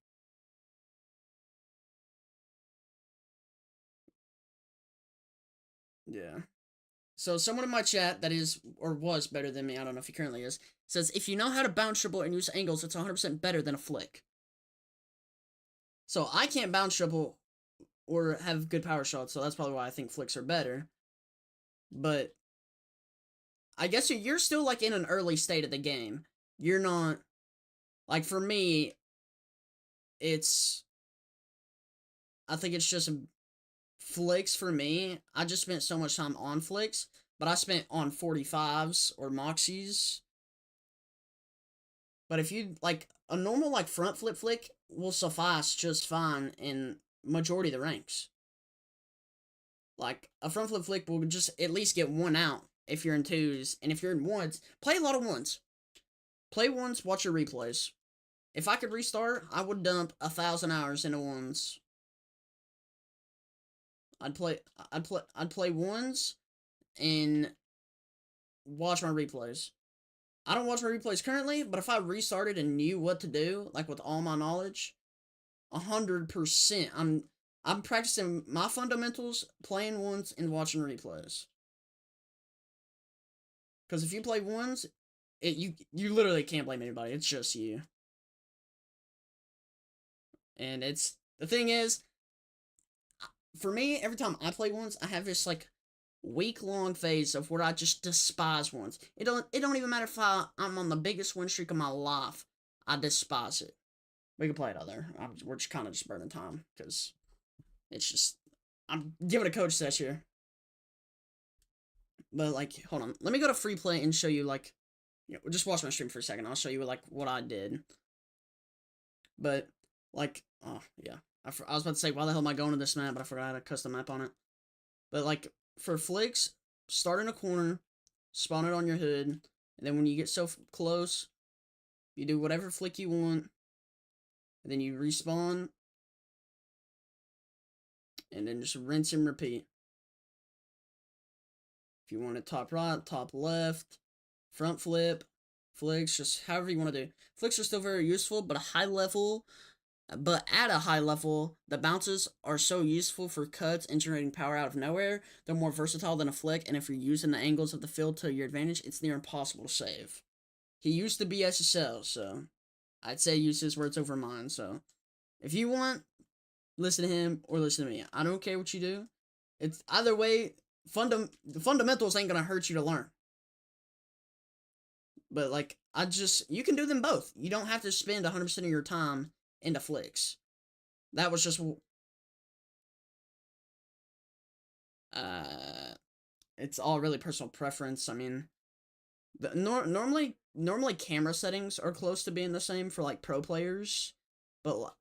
Speaker 1: Yeah. So someone in my chat that is or was better than me, I don't know if he currently is, says if you know how to bounce dribble and use angles, it's 100% better than a flick. So I can't bounce dribble or have good power shots, so that's probably why I think flicks are better. But I guess you're still like in an early state of the game. You're not like for me, it's I think it's just flicks for me. I just spent so much time on flicks, but I spent on 45s or moxies. But if you like a normal like front flip flick will suffice just fine in majority of the ranks. Like a front flip flick will just at least get one out if you're in twos, and if you're in ones, play a lot of ones. Play ones, watch your replays. If I could restart, I would dump 1,000 hours into ones. I'd play ones and watch my replays. I don't watch my replays currently, but if I restarted and knew what to do, like with all my knowledge, 100%, I'm practicing my fundamentals, playing ones and watching replays. Because if you play ones, you literally can't blame anybody. It's just you. And it's the thing is, for me, every time I play ones, I have this like week-long phase of where I just despise ones. It don't even matter if I'm on the biggest win streak of my life. I despise it. We can play it out there. We're just kind of just burning time because it's just I'm giving a coach set here. But like, hold on, let me go to free play and show you like, just watch my stream for a second. I'll show you like what I did. But like, oh yeah, I was about to say why the hell am I going to this map, but I forgot I had a custom map on it. But like for flicks, start in a corner, spawn it on your hood, and then when you get so close, you do whatever flick you want, and then you respawn, and then just rinse and repeat. If you want it top right, top left, front flip, flicks, just however you want to do. Flicks are still very useful, but at a high level, the bounces are so useful for cuts and generating power out of nowhere. They're more versatile than a flick, and if you're using the angles of the field to your advantage, it's near impossible to save. He used to be SSL, so I'd say use his words over mine. So if you want, listen to him or listen to me. I don't care what you do. It's either way. The fundamentals ain't gonna hurt you to learn. But like, you can do them both. You don't have to spend 100% of your time into flicks. That was just uh it's all really personal preference. I mean, normally camera settings are close to being the same for like pro players, but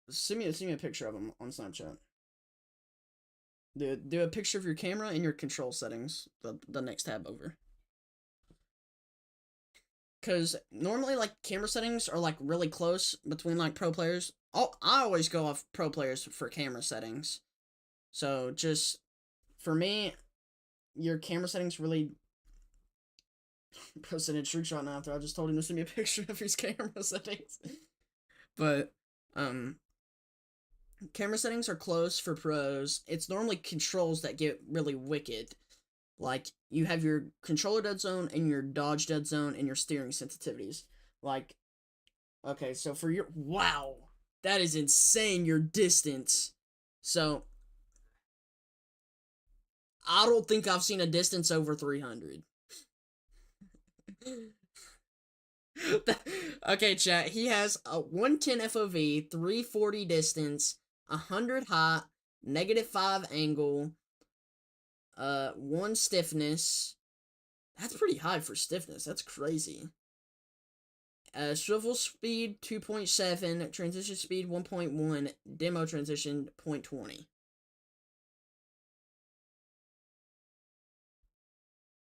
Speaker 1: send me a picture of them on Snapchat. Do a picture of your camera and your control settings. The next tab over. Because normally like camera settings are like really close between like pro players. I always go off pro players for camera settings. So just for me, your camera settings really percentage trick shot now after I just told him to send me a picture of his camera settings. But camera settings are close for pros. It's normally controls that get really wicked. Like you have your controller dead zone and your dodge dead zone and your steering sensitivities. Like, okay, so for your wow, that is insane. Your distance. So I don't think I've seen a distance over 300. Okay, chat. He has a 110 FOV, 340 distance, 100 height, -5 angle, 1 stiffness. That's pretty high for stiffness. That's crazy. Swivel speed 2.7, transition speed 1.1, demo transition 0.20.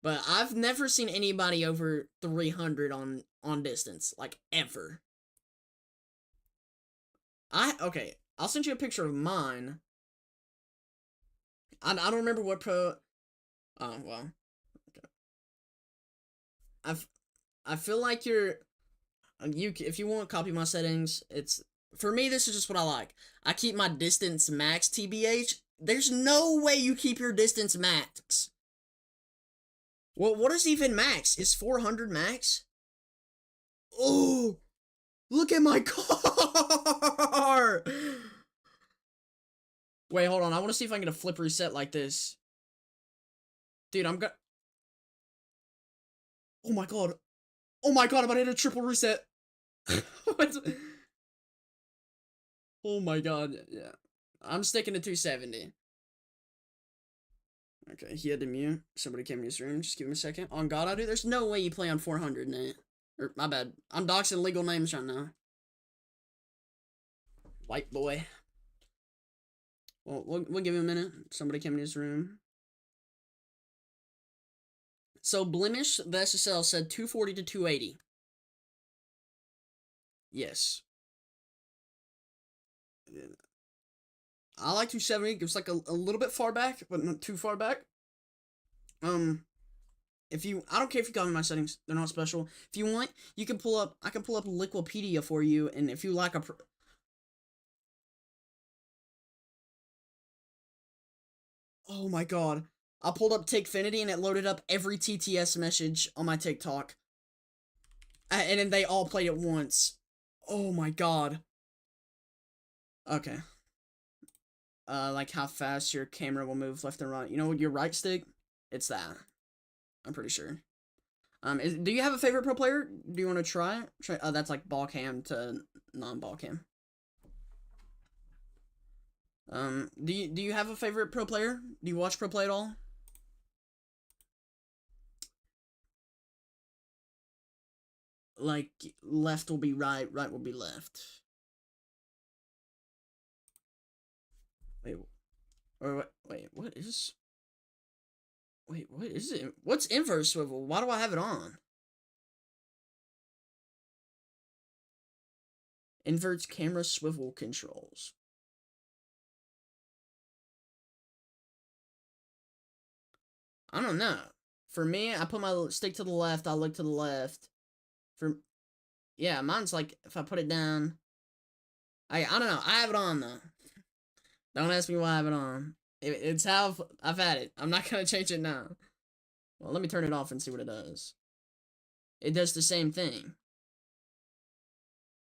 Speaker 1: But I've never seen anybody over 300 on distance, like ever. Okay, I'll send you a picture of mine. I don't remember what pro. Oh well. Okay. I feel like you if you want to copy my settings, it's for me. This is just what I like. I keep my distance max TBH. There's no way you keep your distance max. Well, what is even max? Is 400 max? Oh, look at my car! Wait, hold on. I want to see if I can get a flip reset like this. Dude, I'm gonna... Oh my god. Oh my god, I'm about to hit a triple reset. Oh my god, yeah. I'm sticking to 270. Okay, he had to mute. Somebody came in his room. Just give him a second. On God, I do. There's no way you play on 400, Nate. Or, my bad. I'm doxing legal names right now. White boy. Well, we'll give him a minute. Somebody came in his room. So, Blemish, the SSL said 240 to 280. Yes. I like 270. It's like a little bit far back, but not too far back. If you, I don't care if you copy my settings. They're not special. If you want, you can pull up, I can pull up Liquipedia for you, and if you like a... Oh my god. I pulled up Takefinity and it loaded up every TTS message on my TikTok. And then they all played at once. Oh my god. Okay. Like how fast your camera will move left and right. You know, your right stick? It's that. I'm pretty sure. Do you have a favorite pro player? Do you want to try? That's like ball cam to non-ball cam. Do you have a favorite pro player? Do you watch pro play at all? Like, left will be right, right will be left. Wait, or wait, what is... Wait, what is it? What's inverse swivel? Why do I have it on? Inverts camera swivel controls. I don't know. For me, I put my stick to the left, I look to the left. For... Yeah, mine's like, if I put it down... I don't know. I have it on, though. Don't ask me why I have it on. It's how I've had it. I'm not gonna change it now. Well, let me turn it off and see what it does. It does the same thing.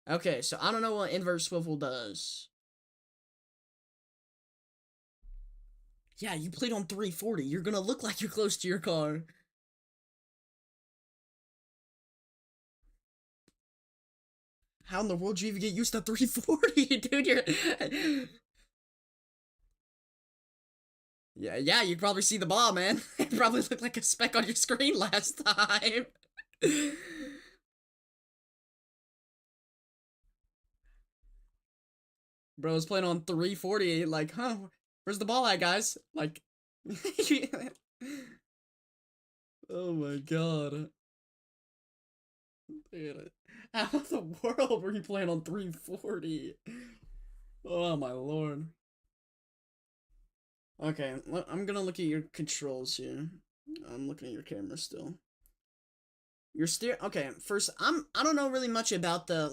Speaker 1: Okay, so I don't know what inverse swivel does. Yeah, you played on 340. You're gonna look like you're close to your car. How in the world do you even get used to 340, dude? You're... Yeah, you probably see the ball, man. It probably looked like a speck on your screen last time. Bro was playing on 340, like, huh, where's the ball at, guys? Like, oh my god. Dude, how in the world were you playing on 340? Oh my lord. Okay, I'm gonna look at your controls here. I'm looking at your camera still. Your steer. Okay, first, I don't know really much about the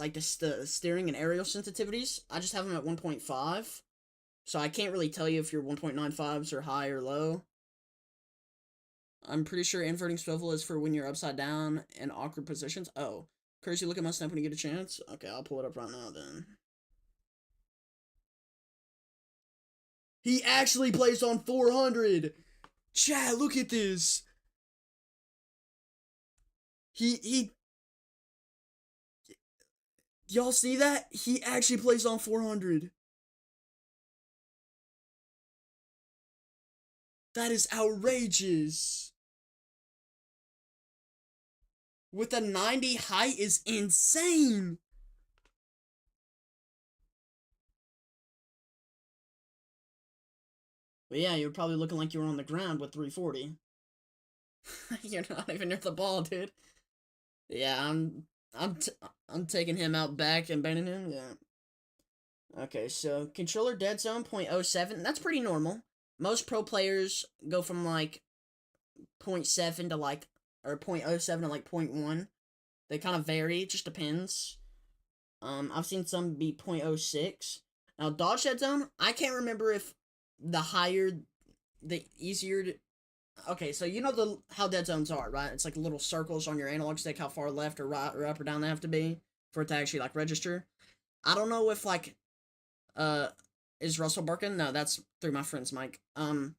Speaker 1: steering and aerial sensitivities. I just have them at 1.5, so I can't really tell you if your 1.95s are high or low. I'm pretty sure inverting swivel is for when you're upside down in awkward positions. Oh, Curse, look at my snap when you get a chance. Okay, I'll pull it up right now then. He actually plays on 400. Chat, look at this. He y'all see that? He actually plays on 400. That is outrageous. with a 90 height is insane. But yeah, you're probably looking like you were on the ground with 340. You're not even near the ball, dude. Yeah, I'm taking him out back and banning him. Yeah. Okay, so controller dead zone 0.07. That's pretty normal. Most pro players go from like 0.7 to like, or 0.07 to like 0.1. They kind of vary. It just depends. I've seen some be 0.06. Now dodge dead zone, I can't remember if the higher, the easier to, okay, so you know how dead zones are, right? It's like little circles on your analog stick, how far left or right or up or down they have to be for it to actually like register. I don't know if like is Russell barking? No, that's through my friend's mic. No,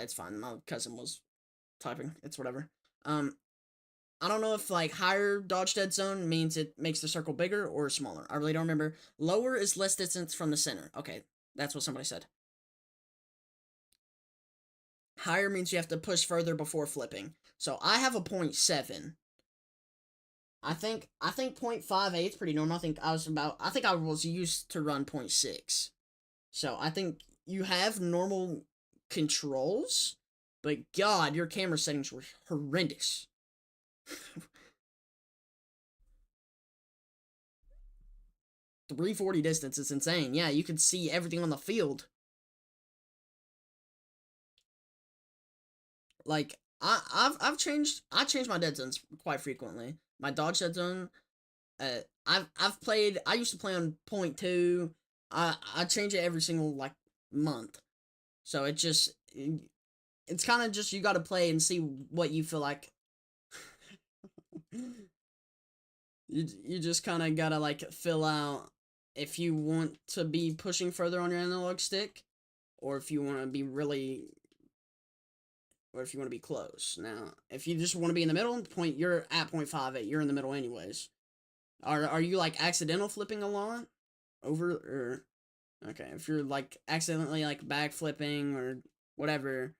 Speaker 1: it's fine. My cousin was typing. It's whatever. I don't know if like higher dodge dead zone means it makes the circle bigger or smaller. I really don't remember. Lower is less distance from the center. Okay, that's what somebody said. Higher means you have to push further before flipping. So I have a 0.7. I think 0.58 is pretty normal. I think I was used to run 0.6. So I think you have normal controls, but God, your camera settings were horrendous. 340 distance is insane. Yeah, you can see everything on the field. Like I changed my dead zones quite frequently. My dodge dead zone, I've played. I used to play on 0.2. I change it every single like month. So it's kind of just you got to play and see what you feel like. You just kind of gotta like fill out if you want to be pushing further on your analog stick, or if you want to be really, or if you want to be close. Now, if you just want to be in the middle, you're at 0.58. You're in the middle anyways. Are you like accidental flipping a lot over or okay? If you're like accidentally like back flipping or whatever,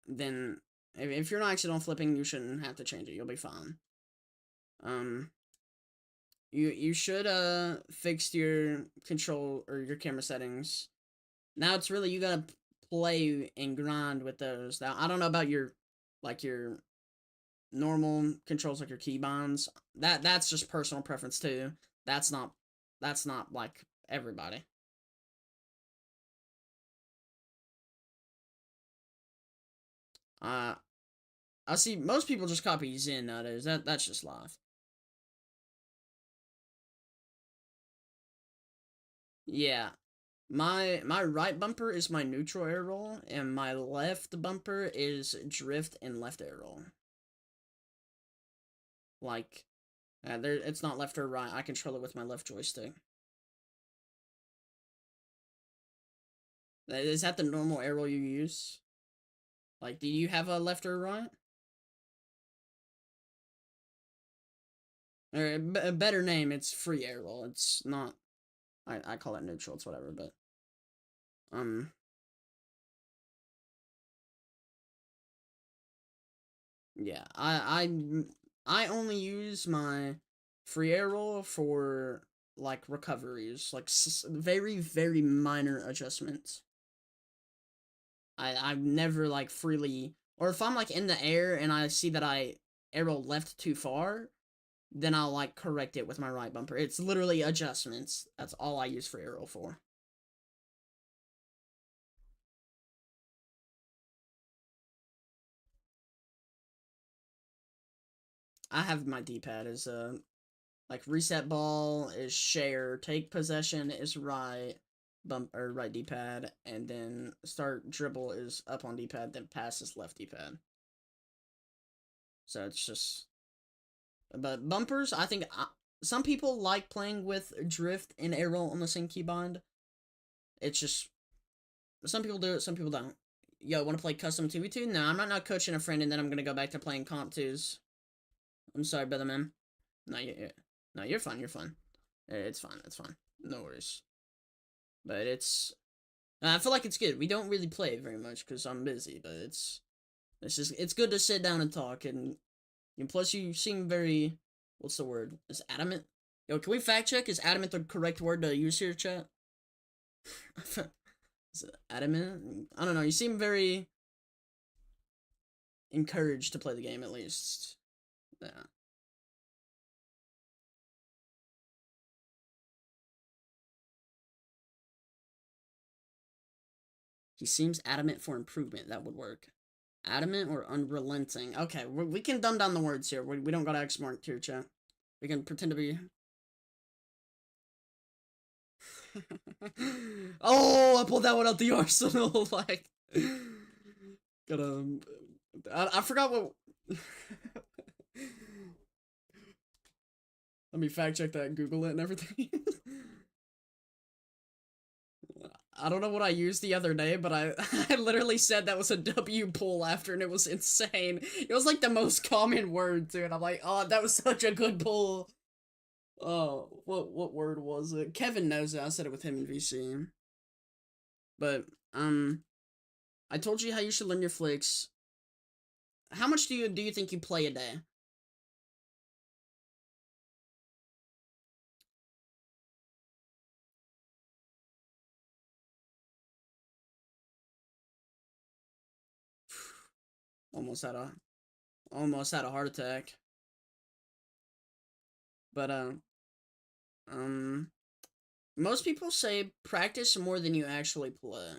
Speaker 1: then if you're not accidental flipping, you shouldn't have to change it. You'll be fine. Um, you should fix your control or your camera settings. Now it's really you gotta play and grind with those. Now I don't know about your normal controls like your keybinds. That's just personal preference too. That's not like everybody. Uh I see most people just copy Zen nowadays. That's just life. Yeah. My right bumper is my neutral air roll, and my left bumper is drift and left air roll. Like, it's not left or right. I control it with my left joystick. Is that the normal air roll you use? Like, do you have a left or right? Or a better name, it's free air roll. It's not. I call it neutral. It's whatever. But um, yeah. I only use my free air roll for like recoveries, like very very minor adjustments. I've never like freely, or if I'm like in the air and I see that I arrow left too far, then I'll like correct it with my right bumper. It's literally adjustments. That's all I use for arrow for. I have my D-pad as like reset ball is share, take possession is right bump or right D-pad, and then start dribble is up on D-pad, then pass is left D-pad. So it's just, but bumpers, I think some people like playing with drift and arrow on the same keybind. It's just some people do it, some people don't. Yo, want to play custom 2v2? No, I'm not coaching a friend, and then I'm gonna go back to playing comp 2s. I'm sorry, brother man. No, no, you're fine. You're fine. It's fine. It's fine. No worries. But it's, I feel like it's good. We don't really play very much because I'm busy, but it's just it's good to sit down and talk and And plus, you seem very, what's the word? Is adamant? Yo, can we fact check? Is adamant the correct word to use here, chat? Is it adamant? I don't know. You seem very encouraged to play the game, at least. Yeah. He seems adamant for improvement. That would work. Adamant or unrelenting. Okay, we can dumb down the words here. We don't gotta X mark here, chat. We can pretend to be... Oh, I pulled that one out the arsenal. Like... Gotta... I forgot what... Let me fact check that, Google it and everything. I don't know what I used the other day, but I literally said that was a W pull after, and it was insane. It was like the most common word, too, and I'm like, oh, that was such a good pull. Oh, what word was it? Kevin knows it. I said it with him in VC. But, I told you how you should learn your flicks. How much do you think you play a day? Almost had a heart attack. But, most people say practice more than you actually play.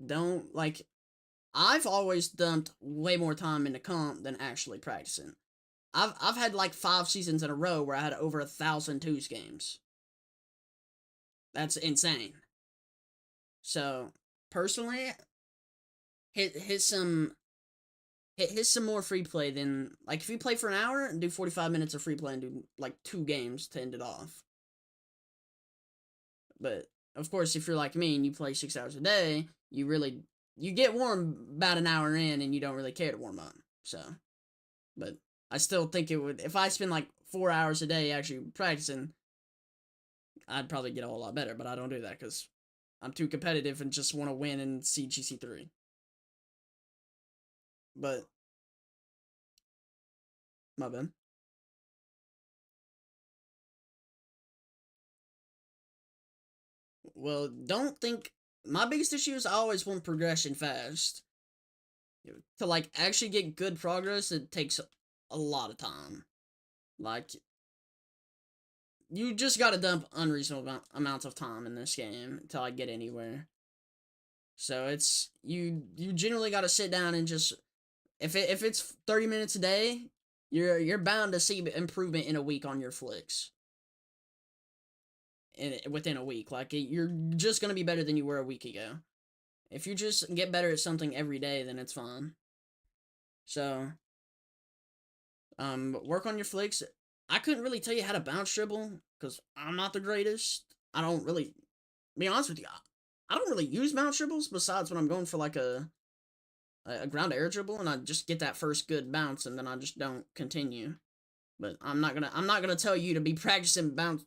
Speaker 1: Don't, like, I've always dumped way more time into comp than actually practicing. I've had like 5 seasons in a row where I had over 1,000 twos games. That's insane. So, personally, hit some more free play than, like, if you play for an hour and do 45 minutes of free play and do like 2 games to end it off. But of course, if you're like me and you play 6 hours a day, you get warm about an hour in and you don't really care to warm up. So, but I still think it would, if I spend like 4 hours a day actually practicing, I'd probably get a whole lot better, but I don't do that because I'm too competitive and just want to win and see GC3. But, my bad. Well, don't think, my biggest issue is I always want progression fast. To like actually get good progress, it takes a lot of time. Like, you just gotta dump unreasonable amounts of time in this game to like get anywhere. So it's, you generally gotta sit down and just, if it's 30 minutes a day, you're bound to see improvement in a week on your flicks. Within a week, like, you're just gonna be better than you were a week ago. If you just get better at something every day, then it's fine. So, work on your flicks. I couldn't really tell you how to bounce dribble because I'm not the greatest. I don't really, be honest with you, I don't really use bounce dribbles besides when I'm going for like a ground air dribble and I just get that first good bounce and then I just don't continue. But I'm not gonna tell you to be practicing bounce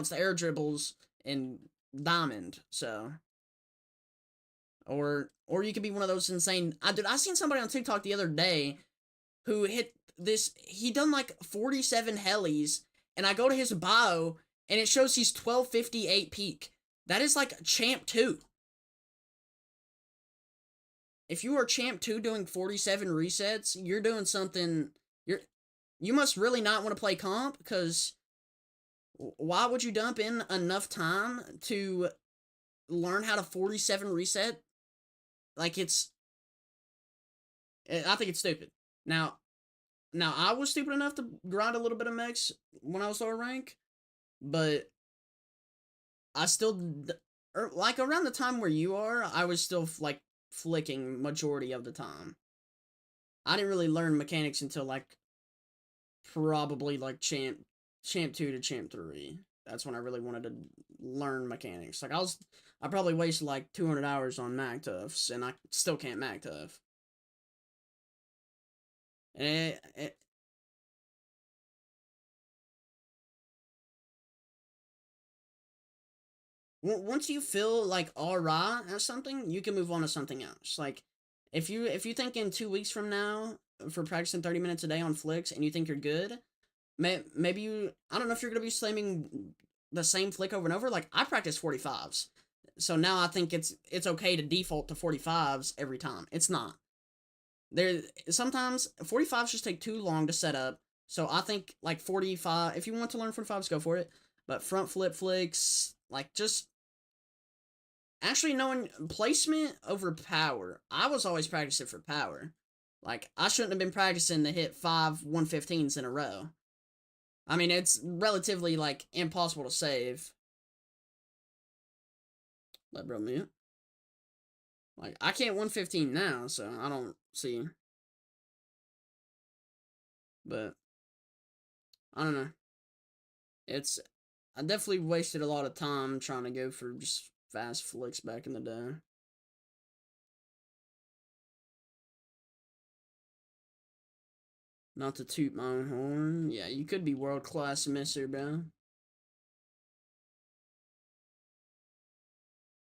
Speaker 1: the air dribbles in Diamond. So, or you could be one of those insane. I seen somebody on TikTok the other day who hit this. He done like 47 helis, and I go to his bio and it shows he's 1258 peak. That is like champ 2. If you are champ 2 doing 47 resets, you're doing something. You must really not want to play comp, because why would you dump in enough time to learn how to 47 reset? Like, I think it's stupid. Now I was stupid enough to grind a little bit of mechs when I was lower rank, but I still, like, around the time where you are, I was still like flicking majority of the time. I didn't really learn mechanics until like probably like champ 2 to champ 3. That's when I really wanted to learn mechanics. Like, I probably wasted like 200 hours on Mac Tuffs, and I still can't Mac Tuff. Once you feel like alright at something, you can move on to something else. Like, if you think in 2 weeks from now for practicing 30 minutes a day on flicks and you think you're good, maybe you, I don't know if you're gonna be slamming the same flick over and over. Like, I practice 45s, so now I think it's okay to default to 45s every time. It's not. There sometimes 45s just take too long to set up. So I think like 45, if you want to learn 45s, go for it. But front flip flicks, like, just actually knowing placement over power. I was always practicing for power. Like, I shouldn't have been practicing to hit 5 115s in a row. I mean, it's relatively, like, impossible to save. Let bro mute. Like, I can't 115 now, so I don't see. But, I don't know. I definitely wasted a lot of time trying to go for just fast flicks back in the day. Not to toot my own horn. Yeah, you could be world-class misser, bro.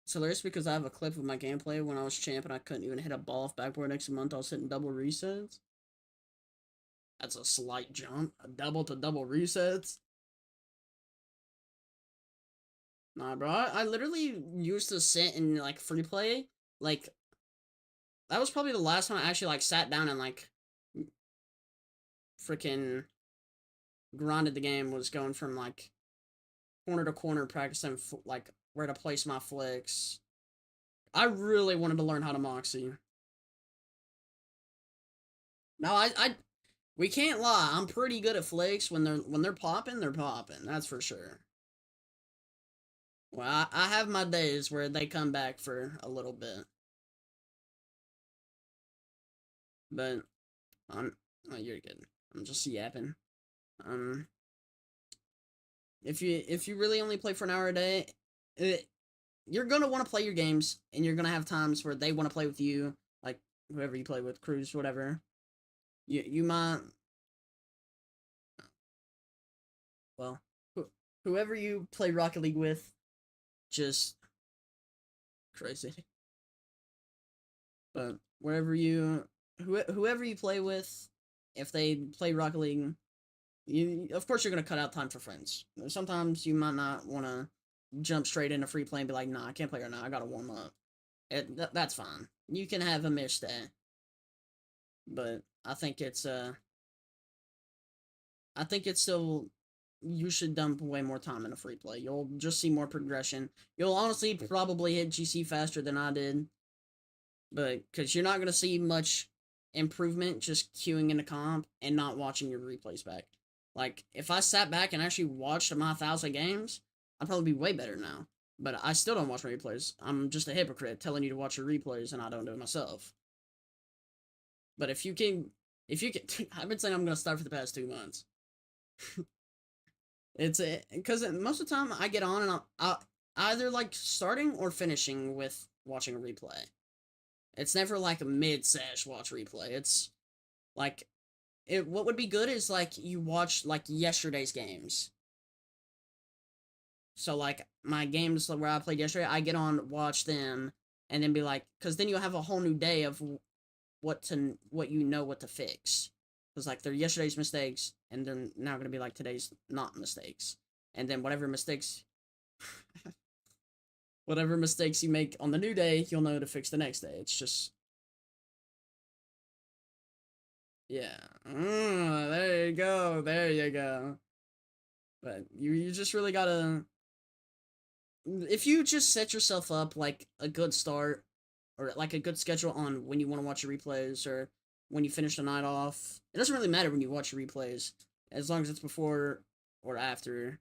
Speaker 1: It's hilarious because I have a clip of my gameplay when I was champ and I couldn't even hit a ball off backboard next month. I was hitting double resets. That's a slight jump. A double to double resets. Nah, bro. I literally used to sit in, like, free play. Like, that was probably the last time I actually, like, sat down and, like, freaking grinded the game, was going from, like, corner to corner practicing, like, where to place my flicks. I really wanted to learn how to Moxie. No, we can't lie. I'm pretty good at flicks. When they're popping, they're popping. That's for sure. Well, I have my days where they come back for a little bit. But, oh, you're good. I'm just yapping. If you really only play for an hour a day, you're gonna want to play your games, and you're gonna have times where they want to play with you, like whoever you play with, Cruz, whatever. You might, well, whoever you play Rocket League with, just crazy. But whoever you play with, if they play Rocket League, of course you're gonna cut out time for friends. Sometimes you might not want to jump straight into free play and be like, nah, I can't play right now. I gotta warm up. That's fine. You can have a missed day. But I think it's still, you should dump way more time into free play. You'll just see more progression. You'll honestly probably hit GC faster than I did. But, because you're not going to see much improvement just queuing into comp and not watching your replays back. Like, if I sat back and actually watched my 1,000 games, I'd probably be way better now. But I still don't watch my replays. I'm just a hypocrite telling you to watch your replays and I don't do it myself. But if you can, I've been saying I'm going to start for the past 2 months. It's because most of the time I get on and I'll either like starting or finishing with watching a replay. It's never like a mid-sesh watch replay. It's like, what would be good is like you watch like yesterday's games. So like my games where I played yesterday, I get on, watch them, and then be like, because then you'll have a whole new day of what to fix. Because like they're yesterday's mistakes, and they're now gonna be like today's not mistakes, and then whatever mistakes you make on the new day, you'll know to fix the next day. It's just, yeah. There you go. There you go. But you just really gotta, if you just set yourself up like a good start, or like a good schedule on when you want to watch your replays, or when you finish the night off. It doesn't really matter when you watch your replays, as long as it's before or after.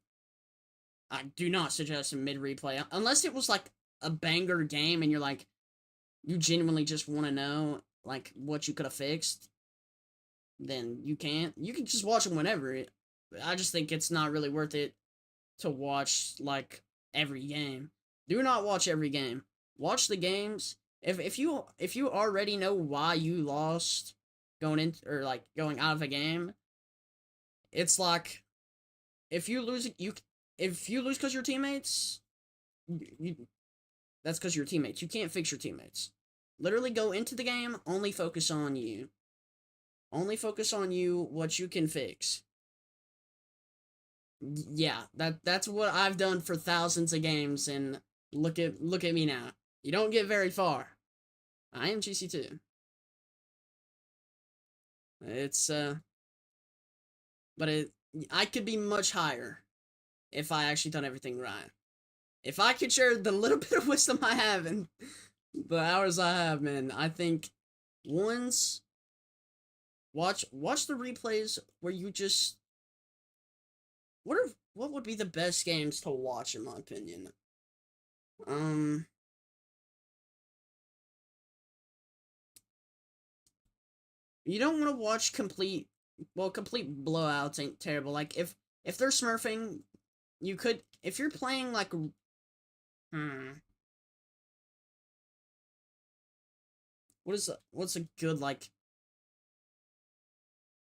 Speaker 1: I do not suggest a mid-replay, unless it was like a banger game and you're like, you genuinely just want to know like what you could have fixed. Then you can just watch them whenever. I just think it's not really worth it to watch like every game. Do not watch every game. Watch the games. If you already know why you lost going in, or like going out of a game, it's like if you lose because your teammates, that's because your teammates. You can't fix your teammates. Literally go into the game, only focus on you. Only focus on you, what you can fix. Yeah, that's what I've done for thousands of games, and look at me now. You don't get very far. I am GC2. It's but I could be much higher if I actually done everything right. If I could share the little bit of wisdom I have and the hours I have, man, I think once watch the replays where you just what would be the best games to watch in my opinion? Um you don't want to watch complete blowouts ain't terrible. Like if they're smurfing, you could if you're playing like what's a good like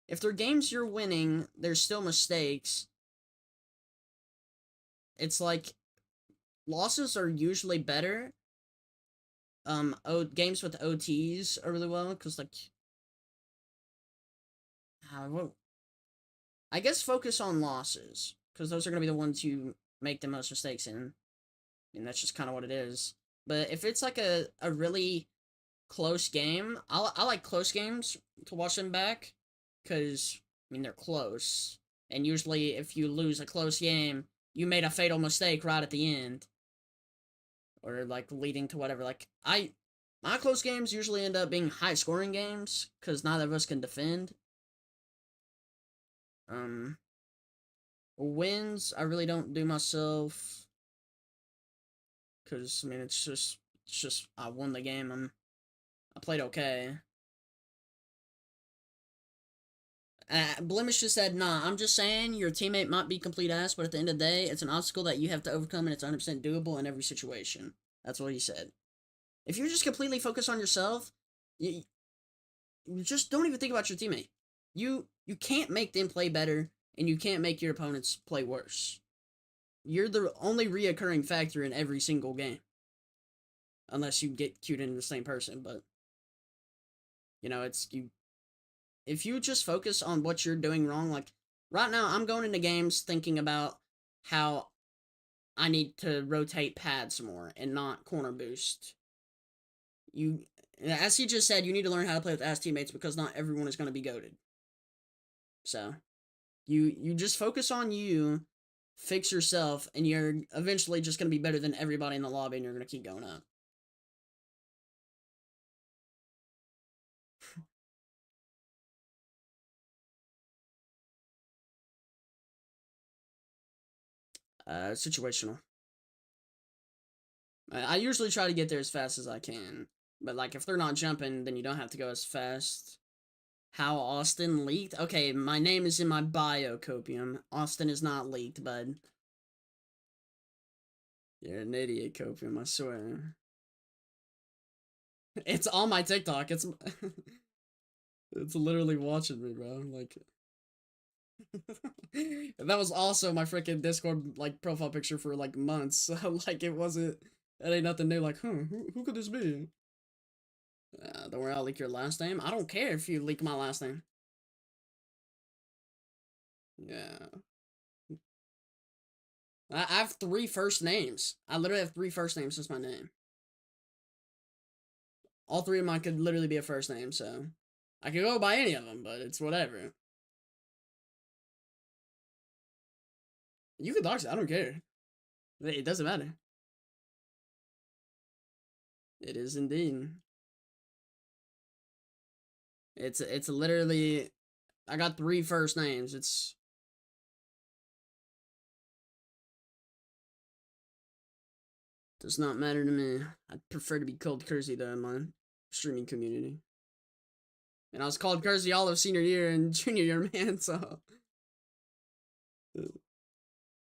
Speaker 1: if they're games you're winning, there's still mistakes. It's like losses are usually better. Games with OTs are really well because like, well, I guess focus on losses because those are gonna be the ones you make the most mistakes in, and that's just kind of what it is. But if it's like a really close game, I like close games to watch them back because I mean they're close, and usually if you lose a close game, you made a fatal mistake right at the end, or like leading to whatever. Like my close games usually end up being high scoring games because neither of us can defend. Um, Wins I really don't do myself because I mean it's just I won the game. I played okay. Blemish just said, nah, I'm just saying your teammate might be complete ass, but at the end of the day, it's an obstacle that you have to overcome and it's 100% doable in every situation. That's what he said. If you're just completely focused on yourself, you just don't even think about your teammate. You can't make them play better, and you can't make your opponents play worse. You're the only reoccurring factor in every single game. Unless you get cued into the same person, but it's you if you just focus on what you're doing wrong, like right now I'm going into games thinking about how I need to rotate pads more and not corner boost. You as he just said, you need to learn how to play with ass teammates because not everyone is going to be goated. So, you just focus on you, fix yourself, and you're eventually just going to be better than everybody in the lobby and you're going to keep going up. Situational. I usually try to get there as fast as I can. But, like, if they're not jumping, then you don't have to go as fast. How Austin leaked? Okay, my name is in my bio, Copium. Austin is not leaked, bud. You're an idiot, Copium, I swear. It's on my TikTok. It's it's literally watching me, bro. Like that was also my freaking Discord like profile picture for like months. So like it wasn't that ain't nothing new. Like, who could this be? Don't worry, I'll leak your last name. I don't care if you leak my last name. Yeah. I have 3 first names. I literally have 3 first names as my name. All 3 of mine could literally be a first name, so I could go by any of them, but it's whatever. You can dox it, I don't care. It doesn't matter. It is indeed. It's literally I got 3 first names. It's does not matter to me. I'd prefer to be called Kersey though in my streaming community. And I was called Kersey all of senior year and junior year, man, so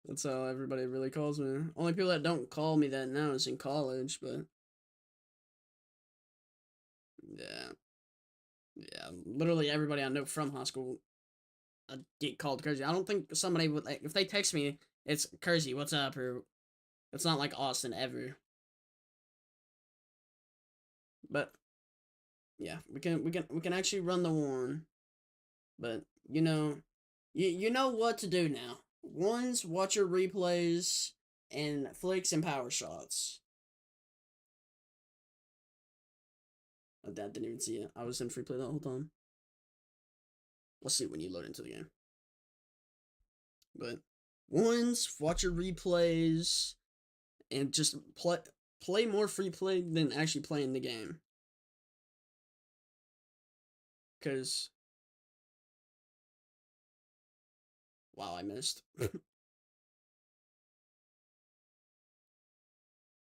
Speaker 1: that's how everybody really calls me. Only people that don't call me that now is in college, but yeah. Yeah, literally everybody I know from high school get called Kersey. I don't think somebody would like if they text me, it's Kersey, what's up, or it's not like Austin ever. But yeah, we can actually run the one. But you know, you know what to do now. Ones, watch your replays, and flicks and power shots. Oh, Dad didn't even see it. I was in free play the whole time. We'll see when you load into the game. But ones, watch your replays, and just play more free play than actually playing the game. Because wow, I missed.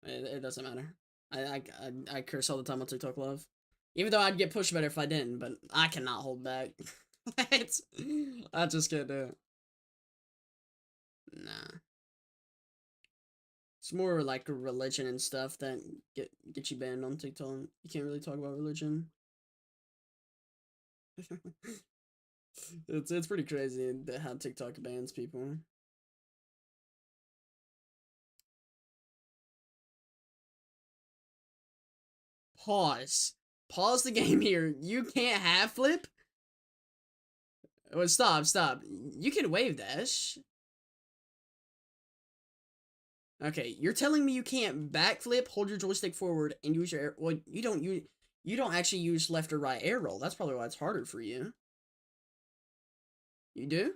Speaker 1: It doesn't matter. I curse all the time on TikTok Love. Even though I'd get pushed better if I didn't, but I cannot hold back. I just can't do it. Nah. It's more like religion and stuff that get you banned on TikTok. You can't really talk about religion. It's pretty crazy how TikTok bans people. Pause. Pause the game here. You can't half flip? Oh, stop. You can wave dash. Okay, you're telling me you can't backflip, hold your joystick forward, and use your air. Well, you don't actually use left or right air roll. That's probably why it's harder for you. You do?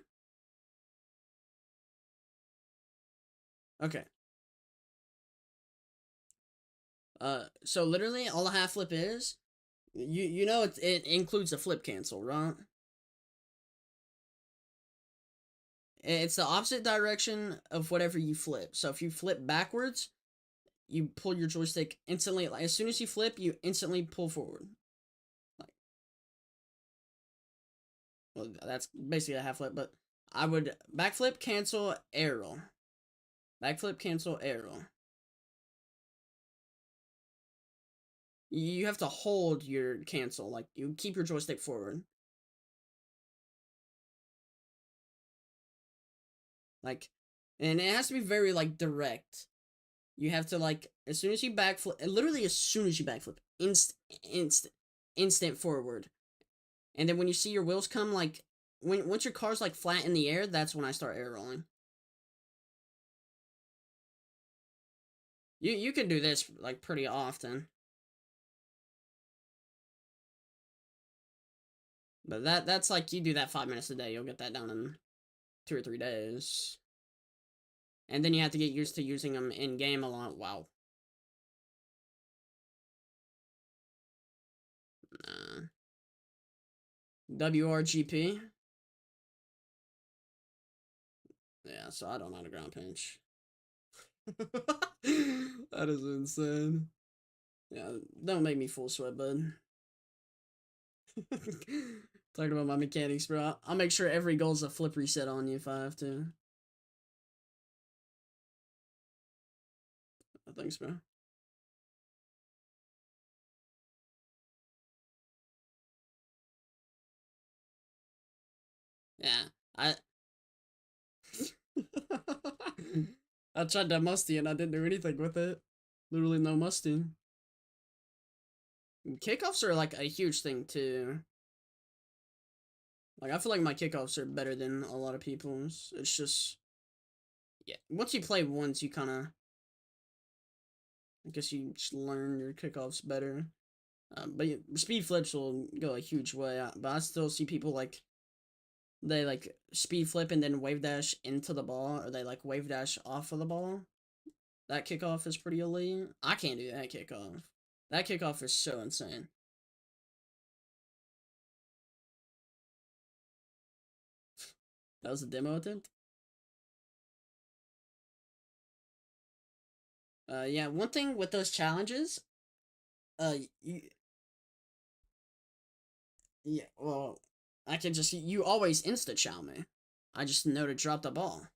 Speaker 1: Okay. So literally all a half flip is, you know it includes a flip cancel, right? It's the opposite direction of whatever you flip. So if you flip backwards, you pull your joystick instantly. Like, as soon as you flip, you instantly pull forward. Like, well, that's basically a half flip, but I would backflip, cancel, air roll. Backflip, cancel, air roll. You have to hold your cancel. Like, you keep your joystick forward. Like, and it has to be very, like, direct. You have to, like, as soon as you backflip, literally as soon as you backflip, instant forward. And then when you see your wheels come, like, once your car's, like, flat in the air, that's when I start air rolling. You can do this, like, pretty often. But that's like, you do that 5 minutes a day, you'll get that done in 2 or 3 days. And then you have to get used to using them in game a lot. Wow. WRGP. Yeah, so I don't know how to ground pinch. That is insane. Yeah, don't make me full sweat, bud. Talking about my mechanics, bro. I'll make sure every goal's a flip reset on you if I have to. Thanks, bro. Yeah, I tried that musty and I didn't do anything with it. Literally no musty. Kickoffs are like a huge thing too. Like, I feel like my kickoffs are better than a lot of people's. It's just, yeah. Once you play once, you kind of, I guess you just learn your kickoffs better. But speed flips will go a huge way. But I still see people like, they like speed flip and then wave dash into the ball, or they like wave dash off of the ball. That kickoff is pretty elite. I can't do that kickoff. That kickoff is so insane. That was a demo attempt. Yeah. One thing with those challenges, you, yeah. Well, I can just, you always insta chow me. I just know to drop the ball.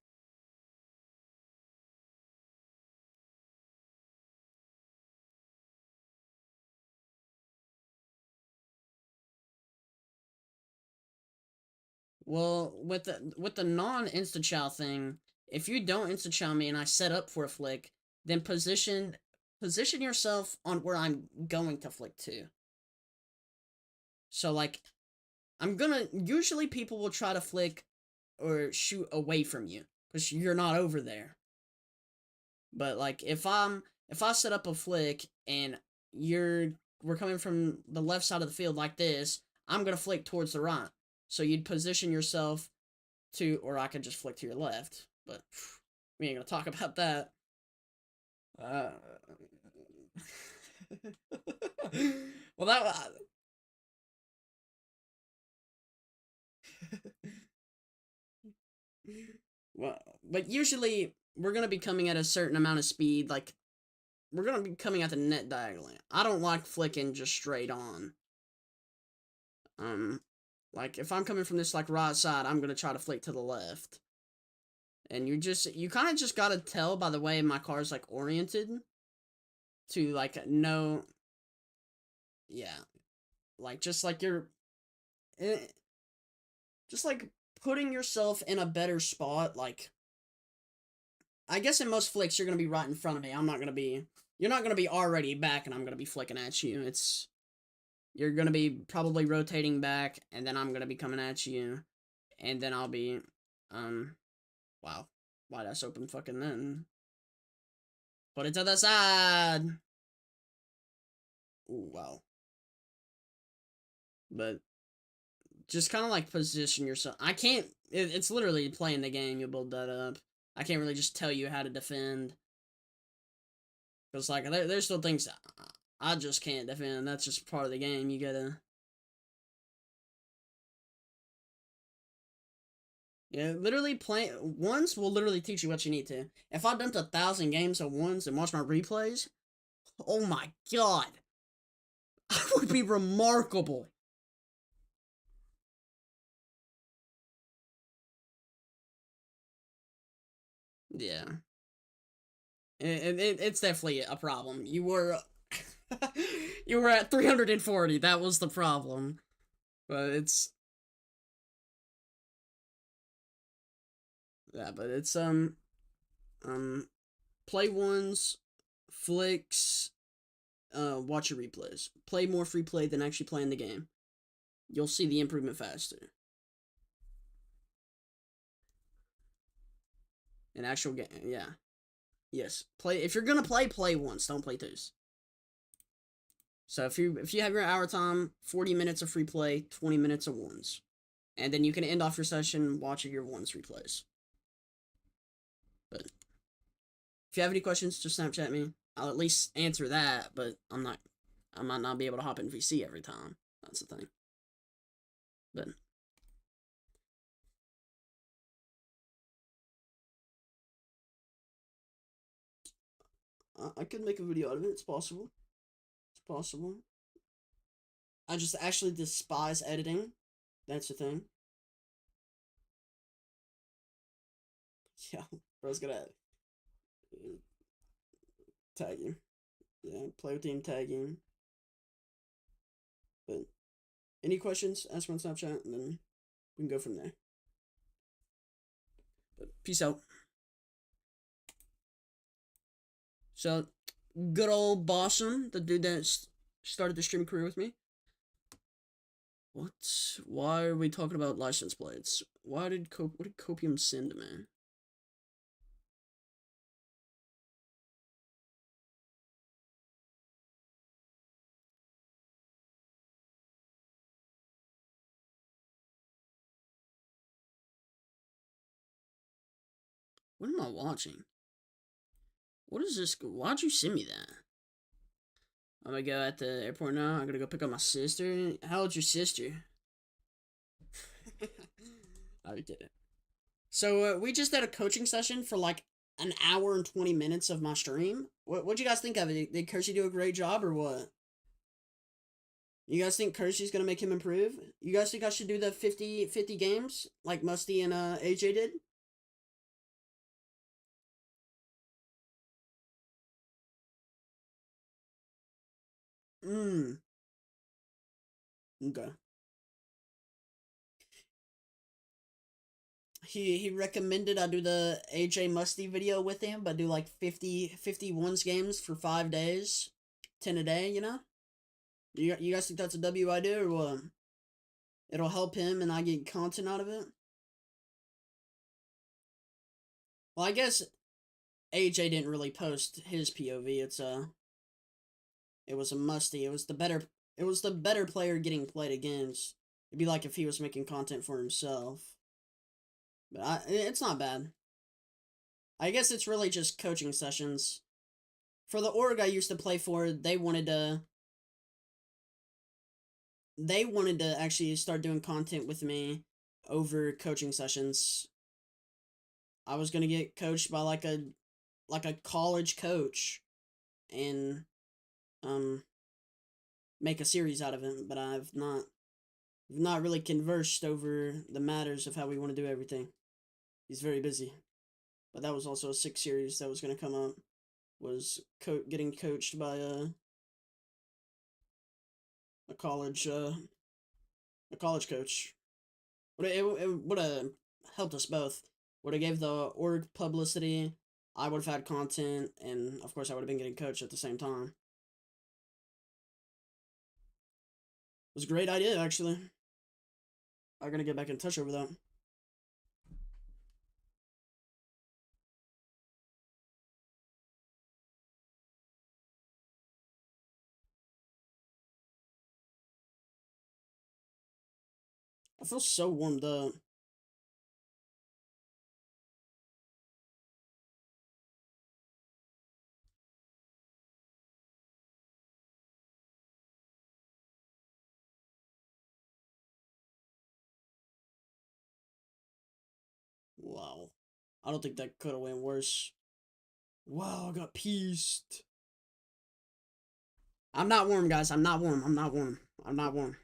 Speaker 1: Well, with the non insta chow thing, if you don't insta chow me and I set up for a flick, then position yourself on where I'm going to flick to. So like, usually people will try to flick or shoot away from you because you're not over there. But like if I set up a flick and we're coming from the left side of the field like this, I'm gonna flick towards the right. So you'd position yourself to, or I could just flick to your left. But we ain't gonna talk about that. Well, that. Well, but usually we're gonna be coming at a certain amount of speed. Like we're gonna be coming at the net diagonally. I don't like flicking just straight on. Like if I'm coming from this like right side, I'm gonna try to flick to the left. And you kind of just gotta tell by the way my car's like oriented to like know. Yeah, like just like just like putting yourself in a better spot. Like I guess in most flicks you're gonna be right in front of me. You're not gonna be already back, and I'm gonna be flicking at you. You're gonna be probably rotating back, and then I'm gonna be coming at you, and then I'll be, wow, why that's open fucking then? Put it to the side. Ooh, wow. But just kind of like position yourself. I can't. It's literally playing the game. You build that up. I can't really just tell you how to defend. Because like there's still things I just can't defend. That's just part of the game. You gotta. Yeah, literally playing ones will literally teach you what you need to. If I dumped 1,000 games of ones and watched my replays, oh my god, I would be remarkable. Yeah. It's definitely a problem. You were you were at 340. That was the problem. But it's yeah, but it's play ones, flicks, watch your replays. Play more free play than actually playing the game. You'll see the improvement faster. An actual game, yeah. Yes. Play if you're gonna play once, don't play twos. So if you have your hour time, 40 minutes of free play, 20 minutes of ones. And then you can end off your session watching your ones replays. But if you have any questions, just Snapchat me. I'll at least answer that, but I might not be able to hop in VC every time. That's the thing. But I could make a video out of it. It's possible. It's possible. I just actually despise editing. That's the thing. Yeah, bro's gonna tag you. Yeah, play with team tagging. But any questions, ask me on Snapchat, and then we can go from there. But peace out. So, good old Bossum, the dude that started the stream career with me. What? Why are we talking about license plates? What did Copium send me? What am I watching? What is this? Why'd you send me that? I'm gonna go at the airport now. I'm gonna go pick up my sister. How old's your sister? I did it. So we just had a coaching session for like an hour and 20 minutes of my stream. What'd you guys think of it? Did Kersey do a great job or what? You guys think Kersey's gonna make him improve? You guys think I should do the 50 games like Musty and AJ did? Okay. He recommended I do the AJ Musty video with him, but do like 50 ones games for 5 days, 10 a day. You know. You guys think that's a W I do or what? It'll help him and I get content out of it. Well, I guess AJ didn't really post his POV. It was a musty. It was the better player getting played against. It'd be like if he was making content for himself. But it's not bad. I guess it's really just coaching sessions. For the org I used to play for, they wanted to actually start doing content with me over coaching sessions. I was gonna get coached by like a college coach and make a series out of him, but I've not really conversed over the matters of how we want to do everything. He's very busy. But that was also a 6 series that was going to come up. Was getting coached by a college coach. It would have helped us both. Would have gave the org publicity. I would have had content, and of course I would have been getting coached at the same time. It was a great idea, actually. I'm gonna get back in touch over that. I feel so warmed up. Wow. I don't think that could have went worse. Wow, I got pieced. I'm not warm, guys. I'm not warm. I'm not warm. I'm not warm.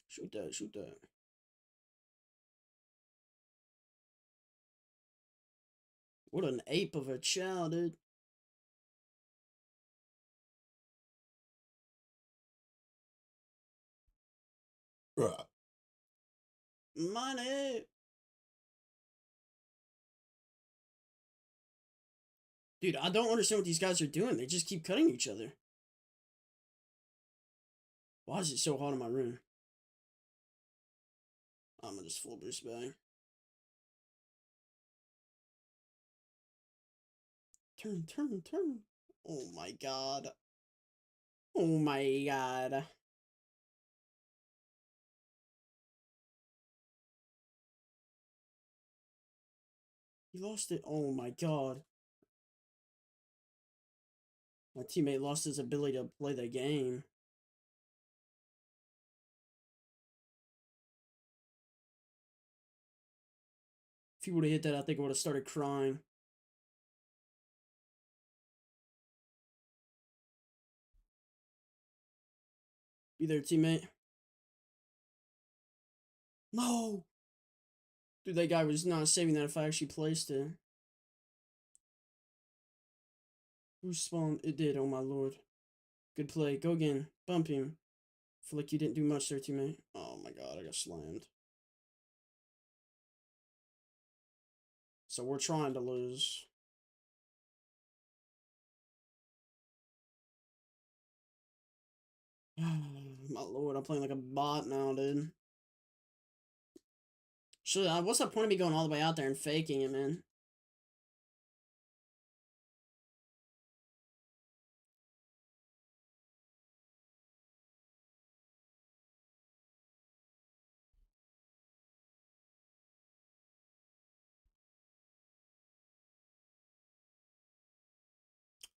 Speaker 1: Shoot that, shoot that. What an ape of a child, dude. Money. Dude, I don't understand what these guys are doing. They just keep cutting each other. Why is it so hot in my room? I'm gonna just full boost back. Turn, turn, turn. Oh my god. Oh my god. He lost it. Oh my god. My teammate lost his ability to play the game. If he would have hit that, I think I would have started crying. Be there, teammate. No! Dude, that guy was not saving that if I actually placed it. Who spawned? It did, oh my lord. Good play. Go again. Bump him. Feel like you didn't do much there, teammate. Oh my god, I got slammed. So we're trying to lose. My lord, I'm playing like a bot now, dude. What's the point of me going all the way out there and faking it, man?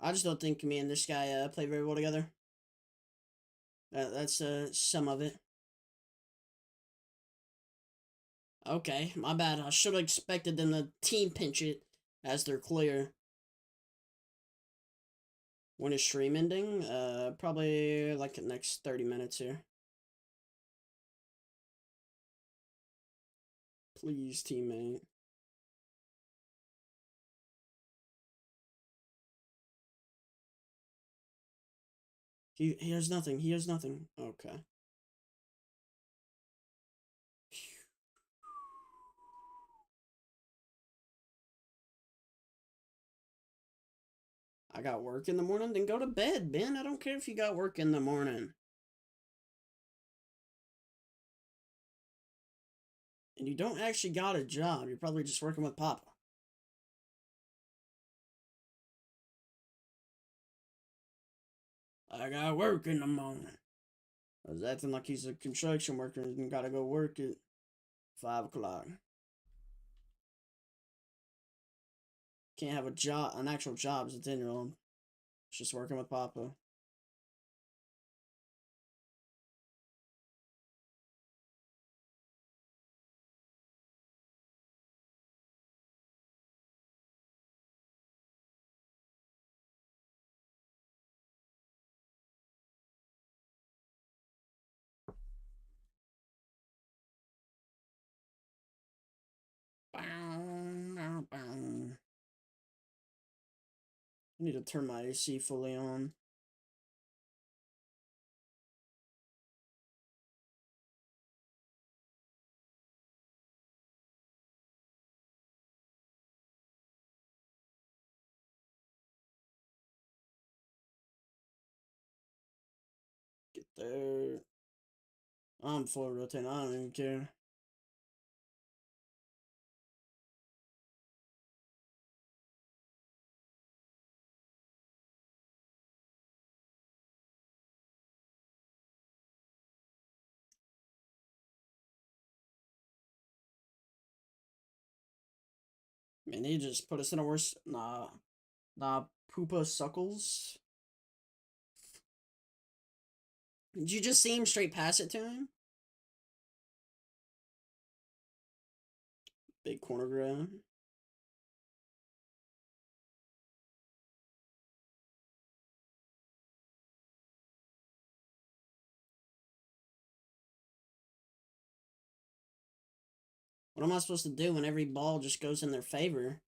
Speaker 1: I just don't think me and this guy play very well together. That's some of it. Okay, my bad. I should have expected them to team pinch it as they're clear. When is stream ending? Probably like the next 30 minutes here. Please, teammate. He has nothing. He has nothing. Okay. I got work in the morning, then go to bed, Ben. I don't care if you got work in the morning. And you don't actually got a job. You're probably just working with Papa. I got work in the morning. I was acting like he's a construction worker and gotta go work at 5 o'clock. Can't have a job, an actual job as a 10-year-old. It's just working with Papa. I need to turn my AC fully on. Get there. I'm full rotating. I don't even care. Man, he just put us in a worse. Nah. Nah, Poopa Suckles. Did you just see him straight pass it to him? Big corner grab. What am I supposed to do when every ball just goes in their favor?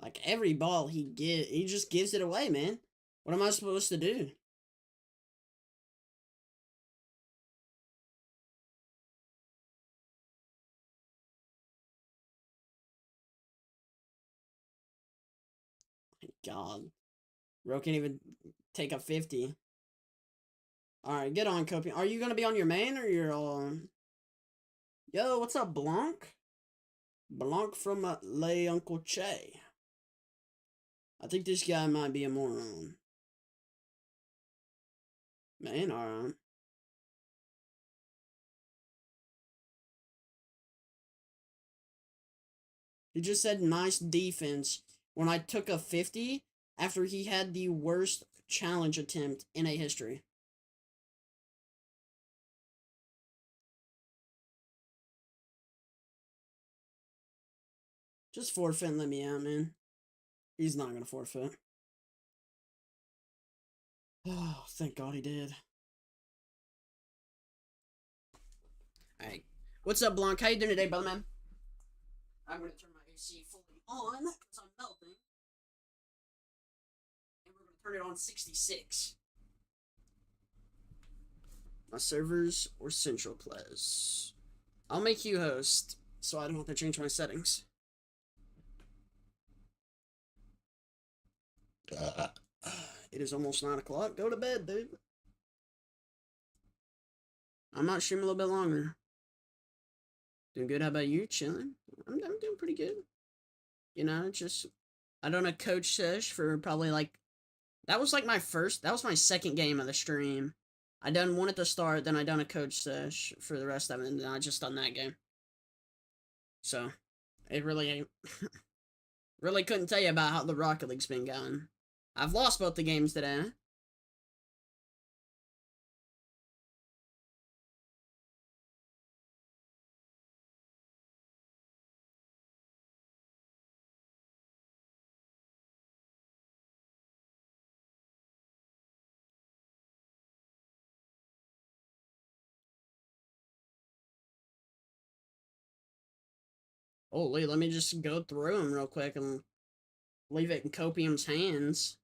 Speaker 1: Like every ball he just gives it away, man. What am I supposed to do? My God. Bro can't even take a 50. Alright, get on, Copium. Are you gonna be on your main or your Yo, what's up, Blanc? Blanc from Le Uncle Che. I think this guy might be a moron. Man, alright. He just said nice defense when I took a 50 after he had the worst challenge attempt in a history. Just forfeit and let me out, man. He's not gonna forfeit. Oh, thank God he did. Alright. What's up, Blanc? How you doing today, brother man? I'm gonna turn my AC fully on because I'm melting. And we're gonna turn it on 66. My servers or Central Ples. I'll make you host so I don't have to change my settings. It is almost 9 o'clock. Go to bed, dude. I might stream a little bit longer. Doing good. How about you? Chilling? I'm doing pretty good. You know, just I done a coach sesh for probably like that was my second game of the stream. I done one at the start, then I done a coach sesh for the rest of it, and then I just done that game. So it really ain't really couldn't tell you about how the Rocket League's been going. I've lost both the games today. Holy, let me just go through them real quick and leave it in Copium's hands.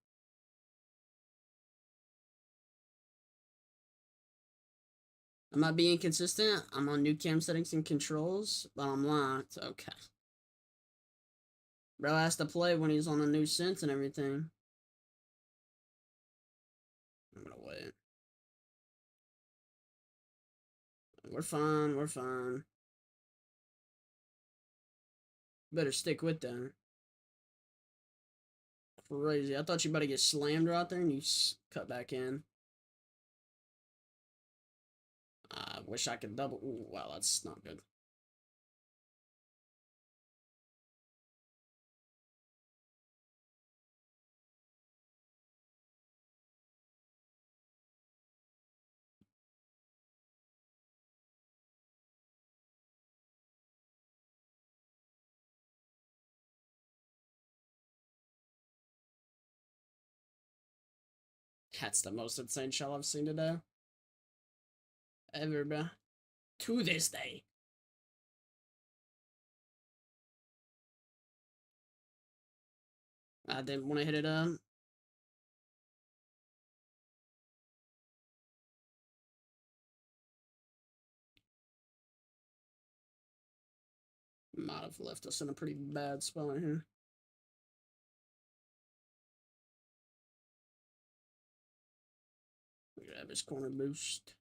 Speaker 1: Am I being consistent? I'm on new cam settings and controls, but I'm locked. Okay. Bro has to play when he's on a new sense and everything. I'm gonna wait. We're fine, we're fine. Better stick with that. Crazy. I thought you about to get slammed right there and you cut back in. I wish I could double. Ooh, wow, that's not good. That's the most insane shell I've seen today. Ever, bro. To this day. I didn't want to hit it up. Might have left us in a pretty bad spot here. We grab his corner boost.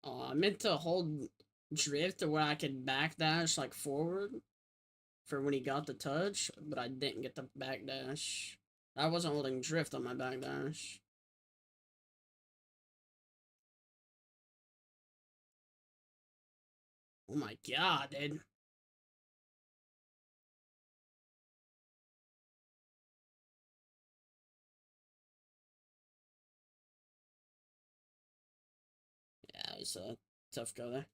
Speaker 1: Oh, I meant to hold drift to where I could backdash like forward for when he got the touch, but I didn't get the backdash. I wasn't holding drift on my backdash. Oh my god, dude. Yeah, it was a tough go there.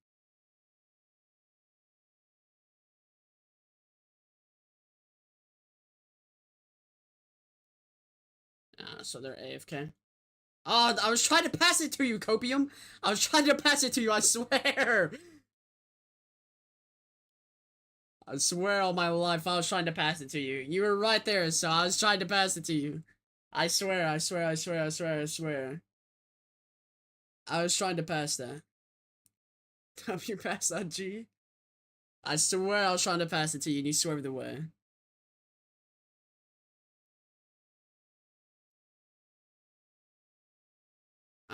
Speaker 1: So they're AFK. Oh, I was trying to pass it to you, Copium. I was trying to pass it to you, I swear. I swear all my life I was trying to pass it to you. You were right there, so I was trying to pass it to you. I swear, I swear, I swear, I swear, I swear. I was trying to pass that. Have you passed that, G? I swear I was trying to pass it to you and you swerved away.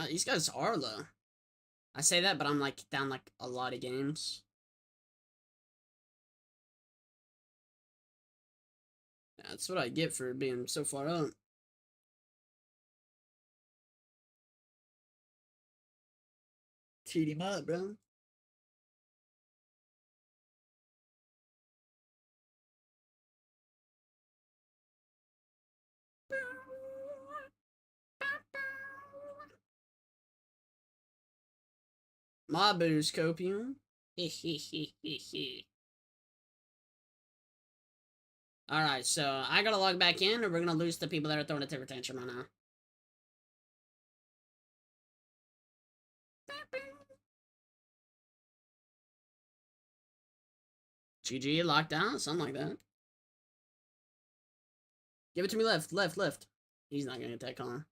Speaker 1: These guys are low. I say that, but I'm like down like a lot of games. That's what I get for being so far up. Teed him up, bro. My boost, Copium. Alright, so I gotta log back in, or we're gonna lose the people that are throwing a temper tantrum right now. GG, lockdown, something like that. Give it to me left, left, left. He's not gonna get that car.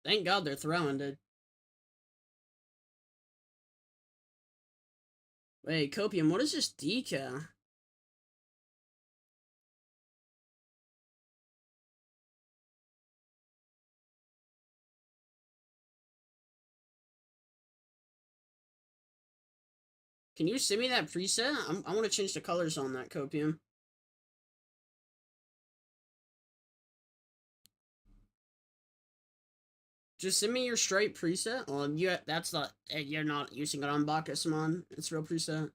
Speaker 1: Thank God they're throwing, dude. Wait, Copium, what is this decal?
Speaker 2: Can you send me that preset? I want to change the colors on that copium. Just send me your straight preset. Well, that's not, you're not using it on Bacchusmon. It's real preset.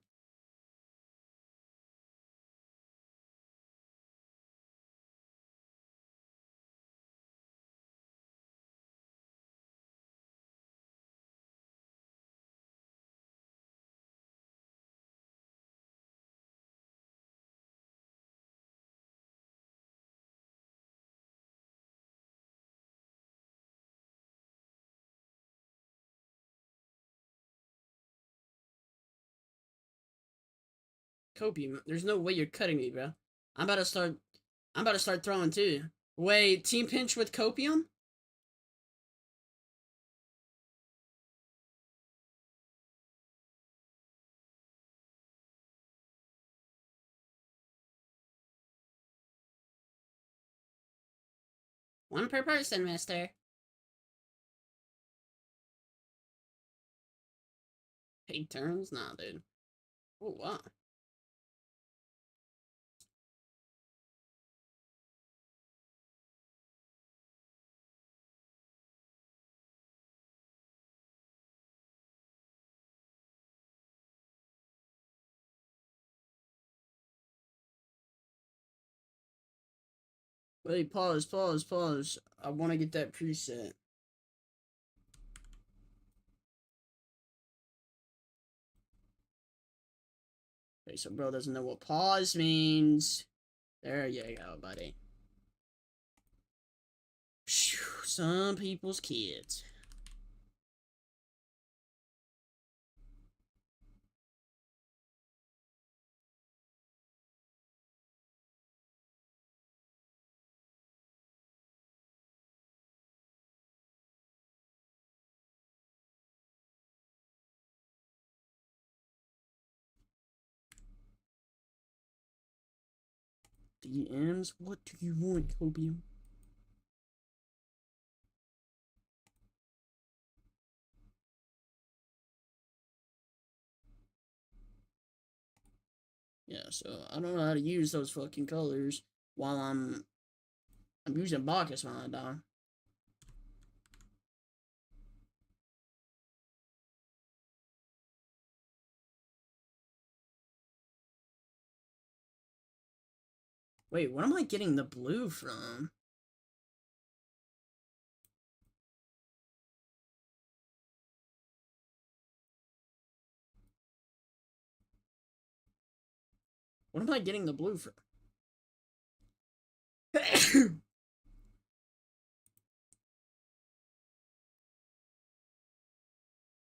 Speaker 2: Copium. There's no way you're cutting me, bro. I'm about to start. I'm about to start throwing too. Wait, team pinch with copium? One per person, mister. Take turns? Nah, dude. Oh, wow. Wait, pause. I want to get that preset. Okay, so bro doesn't know what pause means. There you go, buddy. Some people's kids. DMs? What do you want, copium? Yeah, so I don't know how to use those fucking colors while I'm using Bacchusmon, dog. Wait, where am I getting the blue from? What am I getting the blue from?